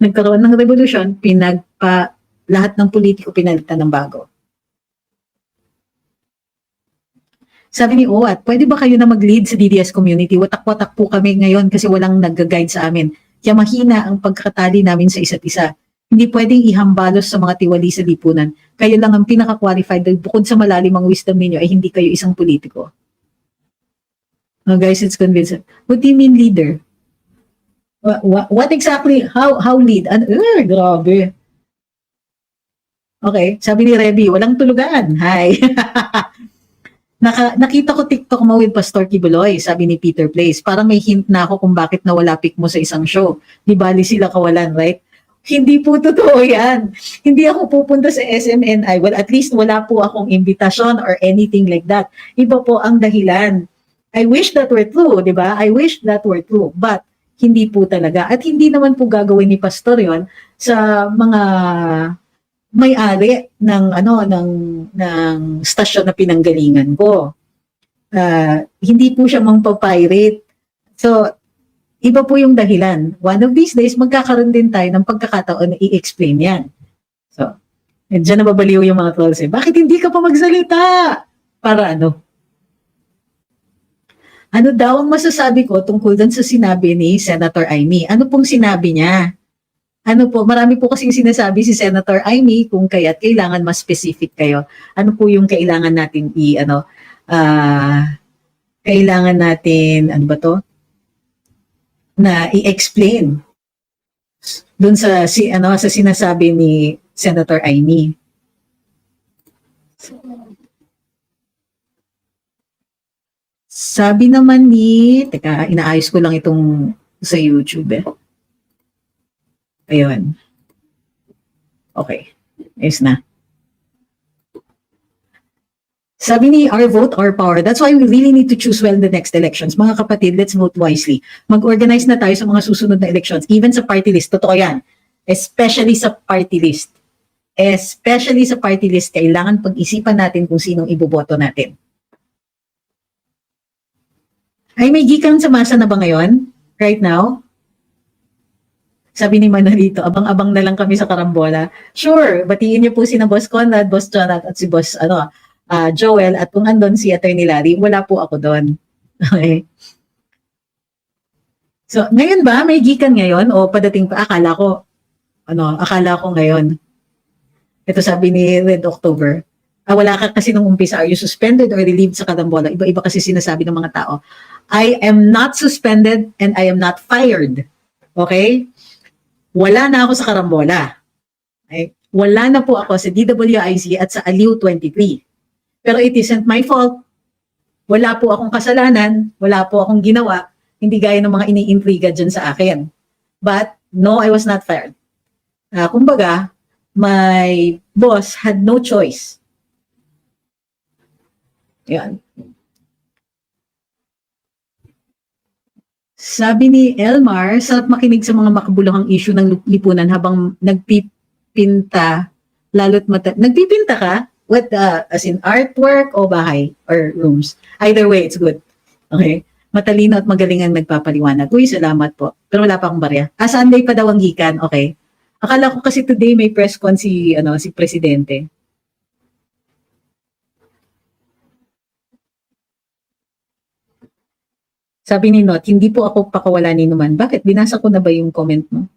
Nagkaroon ng revolution, lahat ng politiko pinalitan ng bago. Sabi ni Owat, pwede ba kayo na mag-lead sa DDS community? Watak-watak po kami ngayon kasi walang nag-guide sa amin. Kaya mahina ang pagkatali namin sa isa't isa. Hindi pwedeng ihambalos sa mga tiwali sa lipunan. Kayo lang ang pinaka-qualified dahil bukod sa malalim ang wisdom ninyo ay hindi kayo isang politiko. Oh, guys, it's convincing. What do you mean leader? What exactly? How lead? Grabe. Okay, sabi ni Reby, walang tulugan. Hi. Nakita ko TikTok mo with Pastor Kibuloy, sabi ni Peter Place. Parang may hint na ako kung bakit nawala pick mo sa isang show. Di bali sila kawalan, right? Hindi po totoo yan. Hindi ako pupunta sa SMNI. Well, at least wala po akong invitation or anything like that. Iba po ang dahilan. I wish that were true, di ba? I wish that were true. But, hindi po talaga. At hindi naman po gagawin ni Pastor yon sa mga may-ari ng stasyon na pinanggalingan ko. Hindi po siya mangpapirate. So, Iba po yung dahilan. One of these days, magkakaroon din tayo ng pagkakataon na i-explain yan. So, dyan nababaliw yung mga trolls eh. Bakit hindi ka pa magsalita? Para ano? Ano daw ang masasabi ko tungkol dun sa sinabi ni Senator Amy? Ano pong sinabi niya? Ano po, marami po kasing sinasabi si Senator Amy kung kaya't kailangan mas specific kayo. Ano po yung kailangan natin kailangan natin, ano ba to? Na i-explain dun sa sa sinasabi ni Senator Amy. Sabi naman teka, inaayos ko lang itong sa YouTube eh. Ayun. Okay. Ayos na. Sabi ni, our vote, our power. That's why we really need to choose well in the next elections. Mga kapatid, let's vote wisely. Mag-organize na tayo sa mga susunod na elections, even sa party list. Totoo yan. Especially sa party list. Especially sa party list, kailangan pag-isipan natin kung sinong iboboto natin. Ay, may gikan sa masa na ba ngayon? Right now? Sabi ni Manolito, abang-abang na lang kami sa karambola. Sure, batiin niyo po si na Boss Conrad, Boss Jonat, at si Boss Joel, at kung andon si Atty. Larry, wala po ako doon. Okay. So, ngayon ba, may gikan ngayon o padating pa? Akala ko ngayon. Ito sabi ni Red October. Wala ka kasi nung umpisa, are you suspended or relieved sa karambola? Iba-iba kasi sinasabi ng mga tao. I am not suspended and I am not fired. Okay? Wala na ako sa karambola. Okay? Wala na po ako sa DWIC at sa Aliw 23. Pero it isn't my fault. Wala po akong kasalanan. Wala po akong ginawa. Hindi gaya ng mga iniintriga dyan sa akin. But, no, I was not fired. Kumbaga, my boss had no choice. Yan. Sabi ni Elmar, sarap makinig sa mga makabuluhang issue ng lipunan habang nagpipinta, nagpipinta ka? What, as in artwork o bahay or rooms? Either way, it's good. Okay? Matalino at magaling ang nagpapaliwanag. Uy, salamat po. Pero wala pa akong barya. Sunday pa daw ang gikan. Okay. Akala ko kasi today may press con si Presidente. Sabi ni Not, hindi po ako pakawala ni Numan. Bakit? Binasa ko na ba yung comment mo?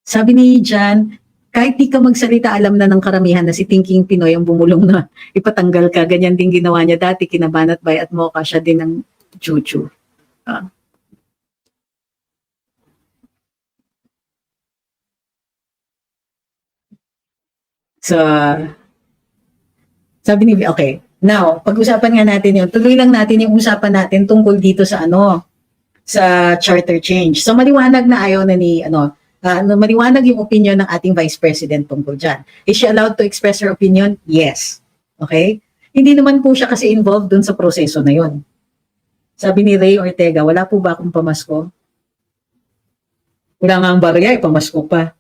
Sabi ni Jan, kahit di ka magsalita, alam na ng karamihan na si Thinking Pinoy ang bumulong na ipatanggal ka. Ganyan din ginawa niya dati, kinabanat bay at Mocha, siya din ng chuchu. So, sabi ni, okay. Now, pag-usapan nga natin yun, tuloy lang natin yung usapan natin tungkol dito sa sa charter change. So maliwanag na ayaw na maliwanag yung opinion ng ating Vice President tungkol dyan. Is she allowed to express her opinion? Yes. Okay? Hindi naman po siya kasi involved dun sa proseso na yun. Sabi ni Ray Ortega, wala po ba akong pamasko? Wala nga ang barya, pamasko pa.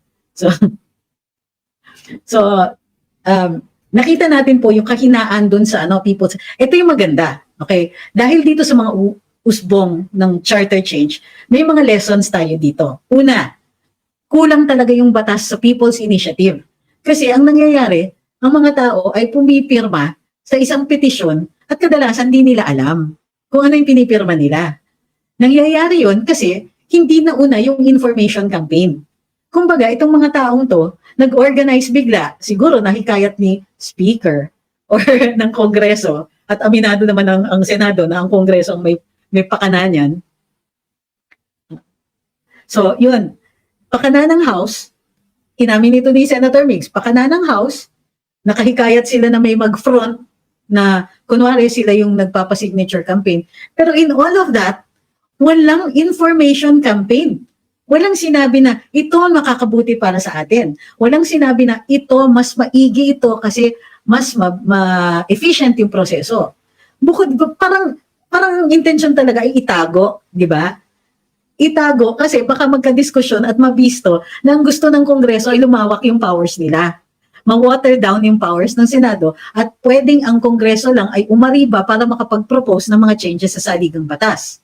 So, nakita natin po yung kahinaan dun sa people. Ito yung maganda, okay? Dahil dito sa mga usbong ng charter change, may mga lessons tayo dito. Una, kulang talaga yung batas sa People's Initiative. Kasi ang nangyayari, ang mga tao ay pumipirma sa isang petisyon at kadalasan di nila alam kung ano yung pinipirma nila. Nangyayari yun kasi hindi nauna yung information campaign. Kumbaga, itong mga taong to, nag-organize bigla, siguro nahikayat ni Speaker or ng Kongreso, at aminado naman ang Senado na ang Kongreso ang may pakana niyan. So, yun. Pakana ng House, inamin ito ni Senator Mix, pakana ng House, nakahikayat sila na may mag-front na kunwari sila yung nagpapasignature campaign. Pero in all of that, walang information campaign. Walang sinabi na ito makakabuti para sa atin. Walang sinabi na ito mas maigi ito kasi mas efficient yung proseso. Bukod parang intention talaga ay itago, di ba? Itago kasi baka magka-diskusyon at mabisto na ang gusto ng Kongreso ay lumawak yung powers nila. ma-water down yung powers ng Senado at pwedeng ang Kongreso lang ay umariba para makapag-propose ng mga changes sa saligang batas.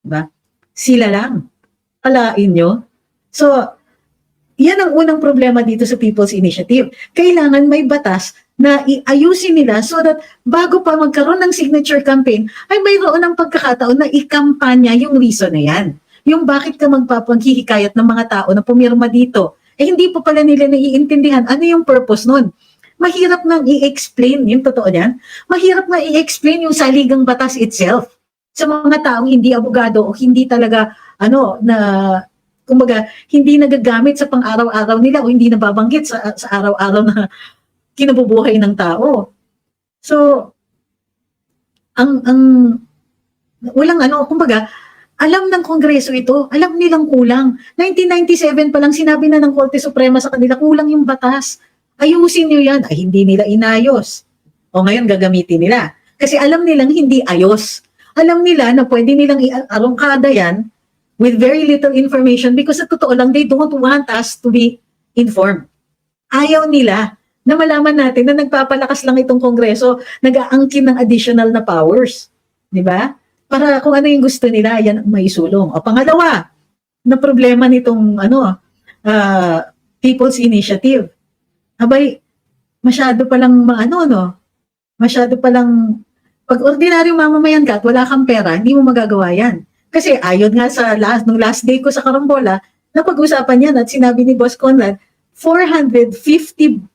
Diba? Sila lang. Alain nyo. So, yan ang unang problema dito sa People's Initiative. Kailangan may batas na iayusin nila so that bago pa magkaroon ng signature campaign, ay mayroon ng pagkakataon na ikampanya yung reason na yan. Yung bakit ka magpapanghihikayat ng mga tao na pumirma dito. Eh hindi pa pala nila naiintindihan ano yung purpose nun. Mahirap nga i-explain, yung totoo niyan, mahirap nga i-explain yung saligang batas itself sa mga taong hindi abogado o hindi talaga, kumbaga, hindi nagagamit sa pang-araw-araw nila o hindi nababanggit sa araw-araw na kinabubuhay ng tao. So, walang kumbaga, alam ng Kongreso ito, alam nilang kulang. 1997 pa lang sinabi na ng Korte Suprema sa kanila, kulang yung batas. Ayusin niyo yan. Ay, hindi nila inayos. O ngayon gagamitin nila. Kasi alam nilang hindi ayos. Alam nila na pwede nilang i-arongkada yan with very little information because sa totoo lang, they don't want us to be informed. Ayaw nila na malaman natin na nagpapalakas lang itong Kongreso, nag-aangkin ng additional na powers. Di ba? Para kung ano yung gusto nila, yan ang maisulong. O pangalawa, na problema nitong People's Initiative. Abay, masyado palang masyado palang, pag ordinaryong mamamayan ka at wala kang pera, hindi mo magagawa yan. Kasi ayon nga sa nung last day ko sa Karambola, napag-usapan yan at sinabi ni Boss Conrad, 450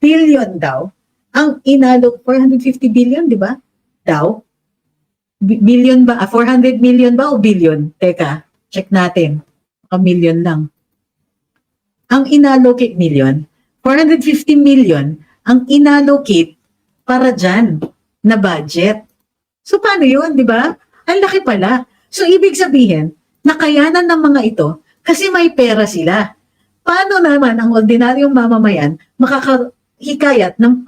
billion daw ang 450 billion, di ba? Daw. Billion ba? 400 million ba o billion? Teka, check natin. Million lang. Ang inallocate 450 million ang inallocate para dyan na budget. So paano yun, di ba? Ang laki pala. So ibig sabihin, nakayanan ng mga ito kasi may pera sila. Paano naman ang ordinaryong mamamayan makakahikayat ng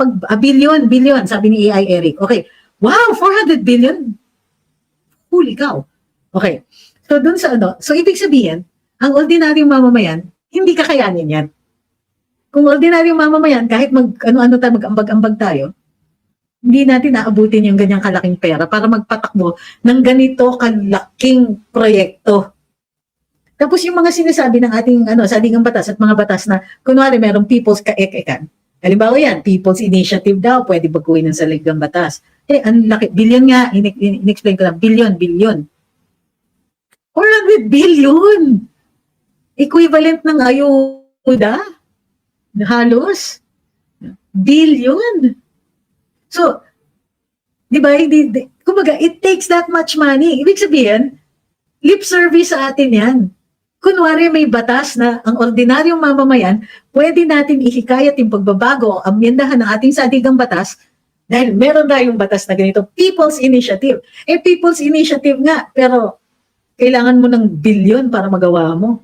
billion, sabi ni AI Eric. Okay, wow, 400 billion? Huli cow. Okay. So dun sa so ibig sabihin, ang ordinaryong mamamayan, hindi kakayanin yan. Kung ordinaryong mamamayan, kahit mag-ambag-ambag tayo, hindi natin naabutin yung ganyang kalaking pera para magpatakbo ng ganito kalaking proyekto. Tapos yung mga sinasabi ng ating saligang batas at mga batas na, kunwari merong people's kaek-ekan. Halimbawa yan, People's Initiative daw, pwede baguhin ng saligang batas. Ang laki, billion nga, in-explain ko lang, billion. 400 billion! Equivalent ng ayuda? Halos? Billion! So, di ba, kumbaga, it takes that much money. Ibig sabihin, lip service sa atin yan. Kunwari may batas na ang ordinaryong mamamayan, pwede natin ihikayat yung pagbabago o amyendahan ng ating saligang batas dahil meron tayong batas na ganito, People's Initiative. People's Initiative nga, pero kailangan mo ng billion para magawa mo.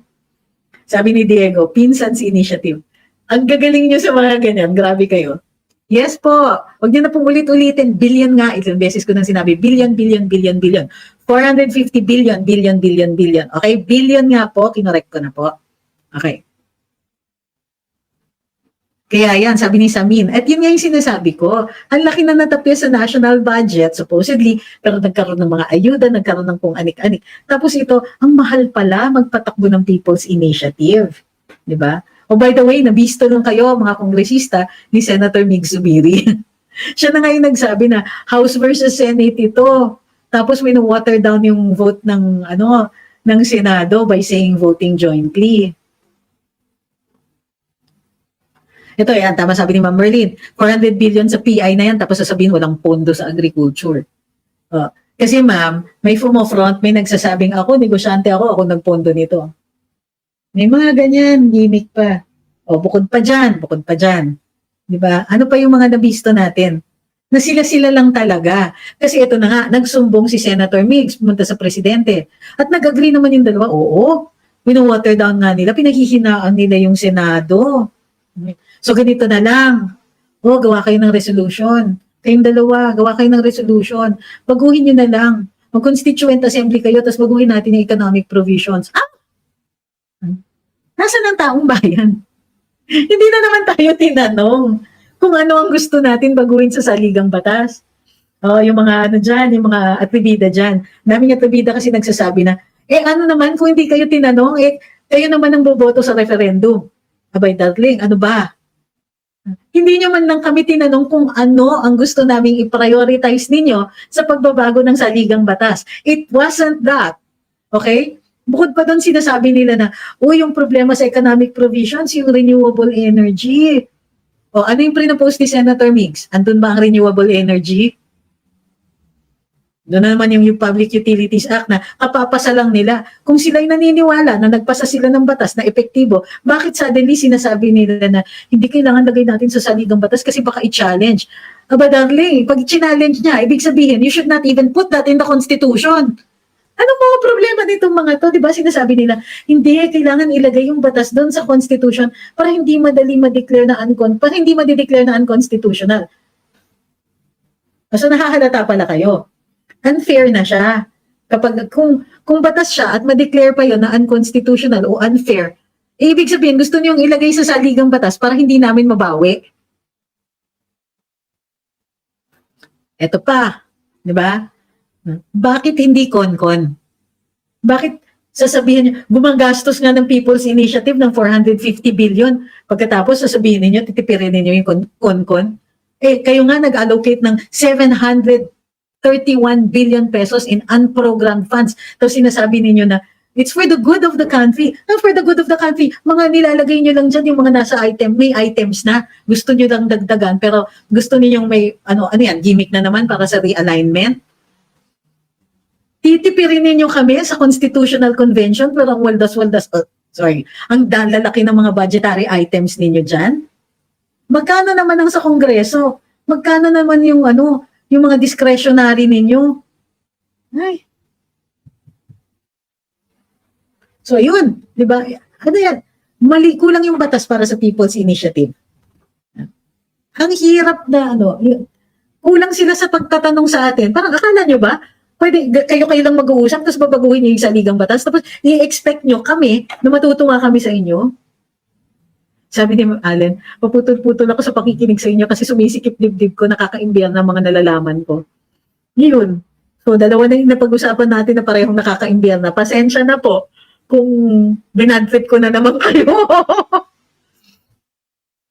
Sabi ni Diego, Pinsans Initiative. Ang gagaling nyo sa mga ganyan, grabe kayo. Yes po, huwag nyo na pong ulit-ulitin, billion nga, ilang beses ko nang sinabi, billion. 450 billion. Okay, billion nga po, kinorek ko na po. Okay. Kaya yan, sabi ni Samin. At yun nga yung sinasabi ko. Ang laki na natapyo sa national budget, supposedly, pero nagkaroon ng mga ayuda, nagkaroon ng kung anik-anik. Tapos ito, ang mahal pala magpatakbo ng People's Initiative. Diba? Oh, by the way, nabisto nung kayo, mga kongresista, ni Senator Mig Zubiri. Siya na ngayon nagsabi na House versus Senate ito. Tapos water down yung vote ng Senado by saying voting jointly. Ito yan, tama sabi ni Ma'am Merlin, 400 billion sa PI na yan, tapos sasabihin walang pondo sa agriculture. Kasi ma'am, may front, may nagsasabing negosyante ako nagpondo nito. May mga ganyan, gimmick pa. Bukod pa dyan. Diba? Ano pa yung mga nabisto natin? Na sila-sila lang talaga. Kasi ito na nga, nagsumbong si Senator Migs, pumunta sa presidente. At nag-agree naman yung dalawa, wino-water down nga nila, pinaghihinaan nila yung Senado. So ganito na lang. Gawa kayo ng resolution. Kayong dalawa, gawa kayo ng resolution. Baguhin nyo na lang. Mag-constituent assembly kayo, tapos baguhin natin yung economic provisions. Nasaan ang taong bayan? Hindi na naman tayo tinanong. kung ano ang gusto natin baguhin sa saligang batas. Oh, yung mga ano dyan, yung mga atribida dyan. Daming atribida kasi nagsasabi na, ano naman kung hindi kayo tinanong, kayo naman ang boboto sa referendum. Abay, darling, ano ba? Hindi nyo man lang kami tinanong kung ano ang gusto naming i-prioritize ninyo sa pagbabago ng saligang batas. It wasn't that. Okay? Bukod pa doon sinasabi nila na, yung problema sa economic provisions, yung renewable energy. O, ano yung pre-post ni Senator Migs? Andun ba ang renewable energy? Doon na naman yung Public Utilities Act na kapapasa lang nila. Kung sila'y naniniwala na nagpasa sila ng batas na epektibo, bakit suddenly sinasabi nila na hindi kailangan lagay natin sa saligang batas kasi baka i-challenge? Aba darling, pag i-challenge niya, ibig sabihin, you should not even put that in the Constitution. Anong mga problema nitong mga to? Diba sinasabi nila, hindi, kailangan ilagay yung batas doon sa Constitution para hindi madali ma-declare na para hindi ma-declare na unconstitutional. So nahahalata pala kayo. Unfair na siya. Kapag kung batas siya at ma-declare pa yon na unconstitutional o unfair, ibig sabihin gusto niyong ilagay sa saligang batas para hindi namin mabawi. Ito pa, 'di ba? Bakit hindi kon-kon? Bakit sasabihin niyo, gumagastos nga ng People's Initiative ng 450 billion, pagkatapos sasabihin niyo titipirin niyo yung kon-kon? Kayo nga nag-allocate ng 731 billion pesos in unprogrammed funds. Tapos sinasabi ninyo na it's for the good of the country. Not for the good of the country. Mga nilalagay nyo lang dyan yung mga nasa item. May items na. Gusto nyo lang dagdagan. Pero gusto niyo may, ano yan, gimmick na naman para sa realignment. Titipirin ninyo kami sa Constitutional Convention pero ang waldas-waldas, ang lalaki ng mga budgetary items ninyo dyan. Magkano naman ang sa Kongreso? Magkano naman yung yung mga discretionary ninyo? Ay. So yun, 'di ba? Ano yan? Mali, kulang yung batas para sa People's Initiative. Ang hirap na kulang sila sa pagtatanong sa atin. Parang akala nyo ba? Pwede kayo lang mag-uusap tapos babaguhin niyo yung saligang batas tapos i-expect nyo kami na matutuwa kami sa inyo? Sabi ni Allen, paputol-putol ako sa pakikinig sa inyo kasi sumisikip dibdib ko, nakaka-imbiyan ng mga nalalaman ko. Yun. So, dalawa na yung napag-usapan natin na parehong nakaka-imbiyan na. Pasensya na po kung binadtrip ko na naman kayo.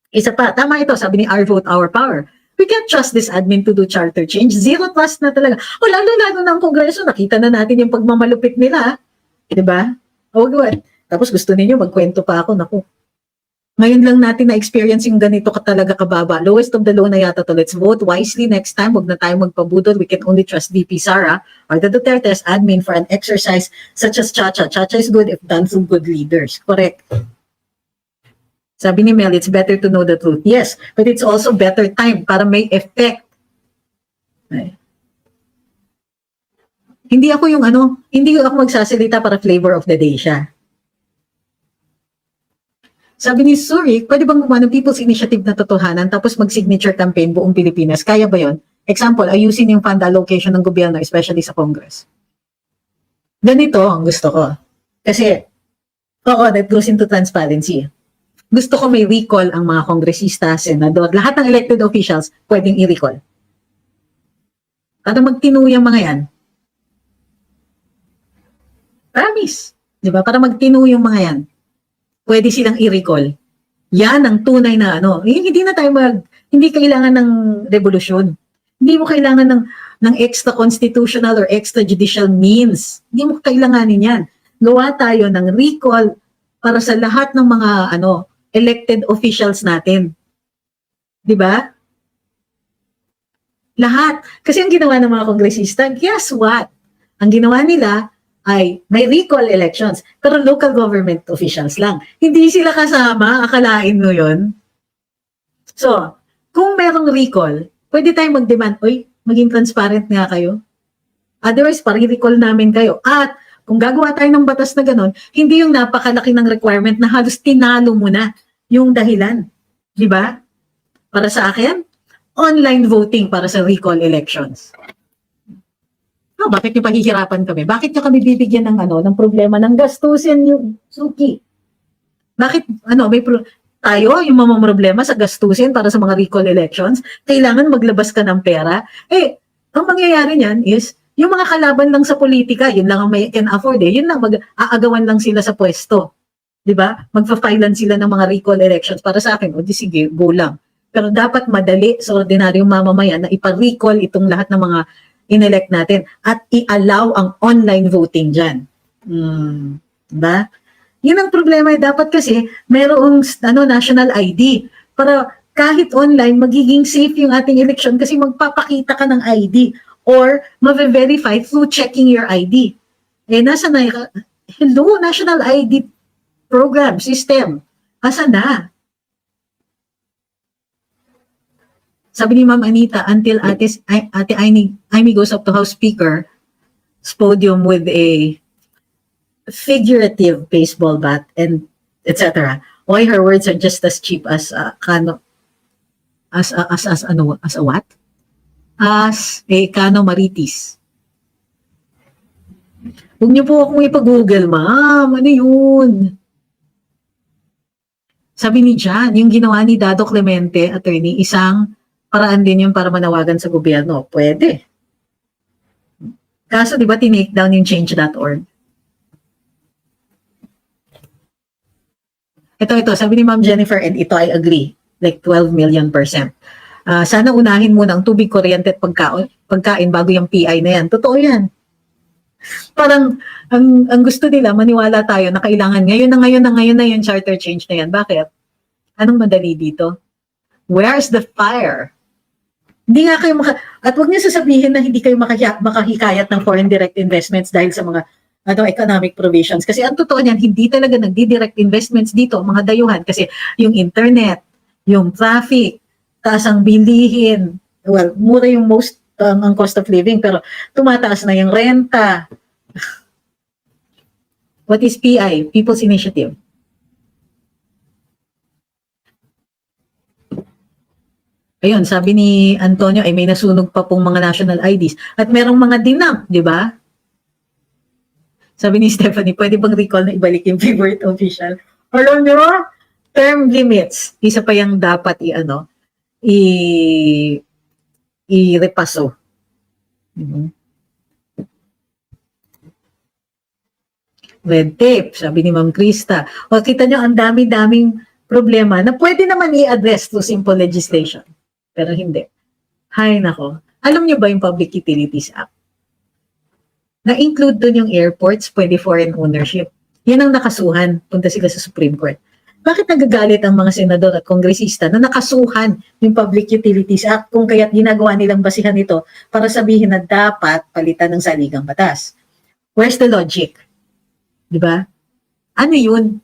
Isa pa, tama ito, sabi ni Our Vote, Our Power. We can't trust this admin to do charter change. Zero trust na talaga. Lalo-lalo na ang Kongreso, nakita na natin yung pagmamalupit nila. Diba? Tapos gusto niyo magkwento pa ako. Naku. Ngayon lang natin na-experience yung ganito talaga kababa. Lowest of the low na yata to. Let's vote wisely next time. Huwag na tayo magpabudol. We can only trust VP Sara or the Duterte's admin for an exercise such as Chacha. Chacha is good if done through good leaders. Correct. Sabi ni Mel, it's better to know the truth. Yes, but it's also better time para may effect. Ay. Hindi ako hindi ako magsasalita para flavor of the day siya. Sabi ni Suri, pwede bang gumawa ng People's Initiative na totohanan tapos mag-signature campaign buong Pilipinas? Kaya ba yon? Example, ayusin yung fund allocation ng gobyerno, especially sa Congress. Ganito ang gusto ko. Kasi, that goes into transparency. Gusto ko may recall ang mga kongresista, senador, lahat ng elected officials pwedeng i-recall. Para magtinuyang mga yan. Promise. Diba? Para magtinuyang mga yan. Pwede silang i-recall. Yan ang tunay na Hindi na tayo hindi kailangan ng revolusyon. Hindi mo kailangan ng extra constitutional or extra judicial means. Hindi mo kailanganin yan. Gawa tayo ng recall para sa lahat ng mga elected officials natin. 'Di ba? Lahat. Kasi ang ginawa ng mga kongresista, guess what? Ang ginawa nila ay may recall elections, pero local government officials lang. Hindi sila kasama, akalain mo yun. So, kung merong recall, pwede tayong mag-demand, maging transparent nga kayo. Otherwise, parang recall namin kayo. At kung gagawa tayo ng batas na gano'n, hindi yung napakalaki ng requirement na halos tinalo mo na yung dahilan. Di ba? Para sa akin, online voting para sa recall elections. Bakit nyo pahihirapan kami? Bakit nyo kami bibigyan ng problema ng gastusin yung suki? Bakit, tayo, yung problema sa gastusin para sa mga recall elections, kailangan maglabas ka ng pera. Ang mangyayari niyan is, yung mga kalaban lang sa politika, yun lang ang may can afford yun lang, mag-aagawan lang sila sa pwesto. 'Di ba? Magfa-filean sila ng mga recall elections para sa akin, o di sige, go lang. Pero dapat madali sa ordinaryong mamamayan na ipa-recall itong lahat ng mga inelect natin at i-allow ang online voting dyan. Diba? Yun ang problema. Dapat kasi mayroong national ID para kahit online, magiging safe yung ating election kasi magpapakita ka ng ID or ma-verify through checking your ID. Nasa na, hello, national ID program, system. Asa na? Sabi ni Ma'am Anita, until Ate Amy goes up to House Speaker, podium with a figurative baseball bat and etc. Why her words are just as cheap as Kano, as a what? As a Kano Maritis. Huwag niyo po akong ipag-google, ma'am. Ano yun? Sabi ni Jan, yung ginawa ni Dado Clemente, attorney, isang paraan din yun para manawagan sa gobyerno. Pwede. Kaso, di ba, tinake down yung change.org? Ito, sabi ni Ma'am Jennifer, and ito I agree, like 12 million %. Sana unahin muna ang tubig, kuryente at pagkain bago yung PI na yan. Totoo yan. Parang, ang gusto nila, maniwala tayo na kailangan ngayon na yung charter change na yan. Bakit? Anong madali dito? Where's the fire? Hindi nga kayo at huwag niyo sasabihin na hindi kayo makahikayat ng foreign direct investments dahil sa mga economic provisions. Kasi ang totoo niyan, hindi talaga nagdi-direct investments dito, mga dayuhan. Kasi yung internet, yung traffic, taas ang bilihin. Well, mura yung most ang cost of living, pero tumataas na yung renta. What is PI? People's Initiative. Ayun, sabi ni Antonio, ay may nasunog pa pong mga national IDs. At merong mga dinamp, di ba? Sabi ni Stephanie, pwede bang recall na ibalik yung favorite official? Alam nyo, term limits. Isa pa yung dapat i-repaso. Red tape, sabi ni Ma'am Krista. O, kita nyo, ang dami-daming problema na pwede naman i-address through simple legislation. Pero hindi. Hay nako. Alam nyo ba yung Public Utilities Act? Na-include doon yung airports, pwede foreign ownership. Yan ang nakasuhan. Punta sila sa Supreme Court. Bakit nagagalit ang mga senador at kongresista na nakasuhan yung Public Utilities Act kung kaya't ginagawa nilang basihan ito para sabihin na dapat palitan ng saligang batas? Where's the logic? Diba? Ano yun?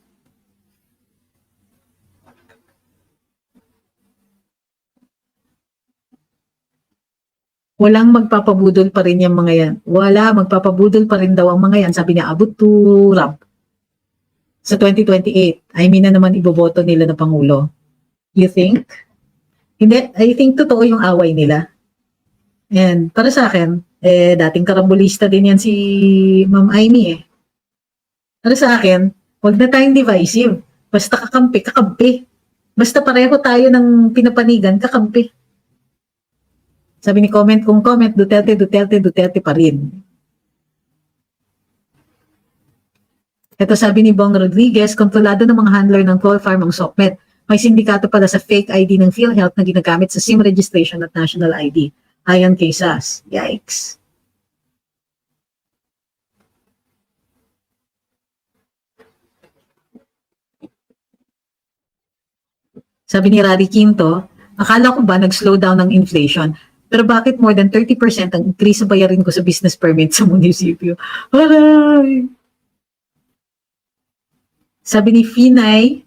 Walang magpapabudol pa rin yung mga yan. Magpapabudol pa rin daw ang mga yan. Sabi niya, abot to Rab. Sa 2028, I mean na naman iboboto nila na Pangulo. You think? Hindi, I think totoo yung away nila. And para sa akin, dating karambulista din yan si Ma'am Amy Para sa akin, wag na tayong divisive. Basta kakampi. Basta pareho tayo ng pinapanigan, kakampi. Sabi ni comment, Duterte pa rin. Ito sabi ni Bong Rodriguez, kontrolado ng mga handler ng Coal Farm ang SOCMED. May sindikato pala sa fake ID ng PhilHealth na ginagamit sa SIM registration at national ID. Ayon kay SAS. Yikes. Sabi ni Rari Quinto, akala ko ba nag-slow down ng inflation? Pero bakit more than 30% ang increase sa bayarin ko sa business permit sa munisipyo? Aray! Sabi ni Finay,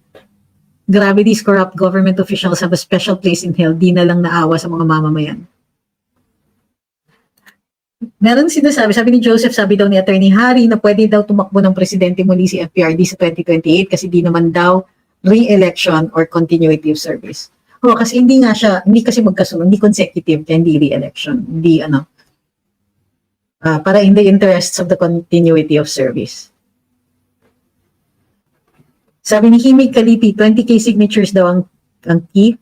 grabe, these corrupt government officials have a special place in hell. Di na lang naawa sa mga mamamayan. Meron sinasabi, sabi ni Joseph, sabi daw ni Attorney Harry na pwede daw tumakbo ng presidente muli si FPRD sa 2028 kasi di naman daw re-election or continuity of service. Kasi hindi kasi magkasunod, hindi consecutive, kaya hindi re-election, hindi para in the interests of the continuity of service. Sabi ni Himig Kalipi, 20K signatures daw ang key.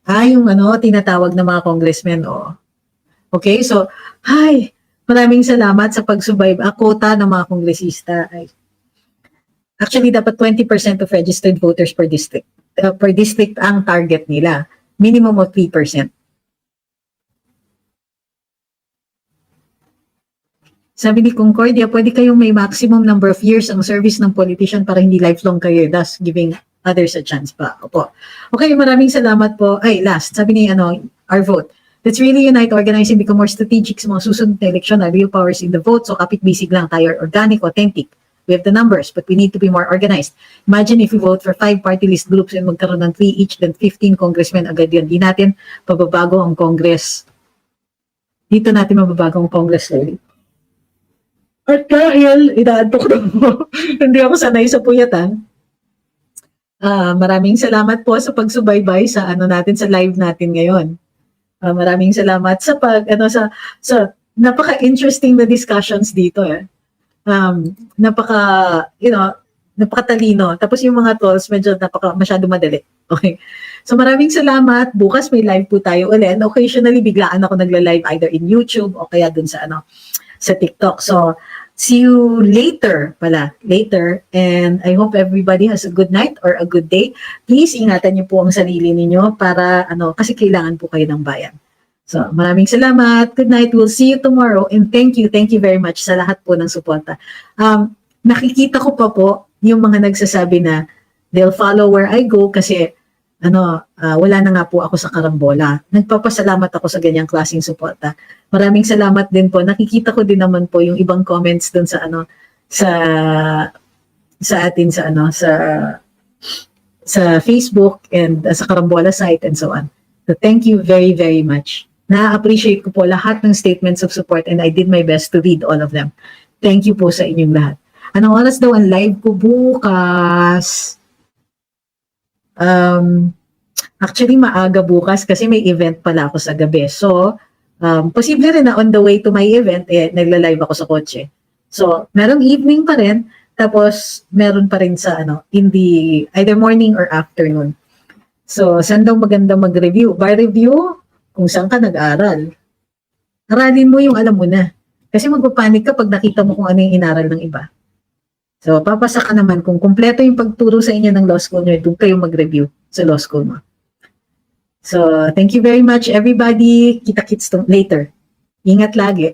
Yung tinatawag ng mga congressmen. Okay, so, maraming salamat sa pagsubayb. Quota ng mga kongresista. Actually, dapat 20% of registered voters per district. Per district ang target nila. Minimum of 3%. Sabi ni Concordia, pwede kayong may maximum number of years ang service ng politician para hindi lifelong career, thus giving others a chance pa. Opo. Okay, maraming salamat po. Last, sabi ni our vote. Let's really unite, organize, and become more strategic sa mga susunod na eleksyon na real powers in the vote. So kapit-bisig lang tayo, organic, authentic. We have the numbers, but we need to be more organized. Imagine if we vote for 5 party list groups and magkaroon ng 3 each, then 15 congressmen agad yun. Di natin pababago ang Congress. Dito natin mababago ang Congress slowly. At dahil, inaantok na mo, hindi ako sanay sa puyatan. Maraming salamat po sa pagsubaybay sa natin, sa live natin ngayon. Maraming salamat sa sa napaka-interesting na discussions dito napakatalino. Tapos yung mga tools medyo masyado madali. Okay. So maraming salamat. Bukas may live po tayo ulit. And occasionally biglaan ako nagla-live either in YouTube o kaya dun sa sa TikTok. So see you later. And I hope everybody has a good night or a good day. Please ingatan niyo po ang sarili ninyo para kasi kailangan po kayo ng bayan. So, maraming salamat. Good night. We'll see you tomorrow. And thank you very much sa lahat po ng suporta. Nakikita ko pa po yung mga nagsasabi na they'll follow where I go kasi wala na nga po ako sa karambola. Nagpapasalamat ako sa ganyang klaseng suporta. Maraming salamat din po. Nakikita ko din naman po yung ibang comments dun sa atin sa Facebook and sa Karambola site and so on. So thank you very, very much. Na-appreciate ko po lahat ng statements of support and I did my best to read all of them. Thank you po sa inyong lahat. Anong oras daw ang live ko bukas? Actually, maaga bukas kasi may event pala ako sa gabi. So, posible rin na on the way to my event, nagla-live ako sa kotse. So, merong evening pa rin, tapos meron pa rin sa in the either morning or afternoon. So, saan daw maganda mag-review? By review, kung saan ka nag-aral. Aralin mo yung alam mo na. Kasi magpapanik ka pag nakita mo kung ano yung inaral ng iba. So, papasa ka naman kung kumpleto yung pagturo sa inyo ng law school nyo, doon kayo mag-review sa law school mo. So, thank you very much everybody. Kita-kits later. Ingat lagi.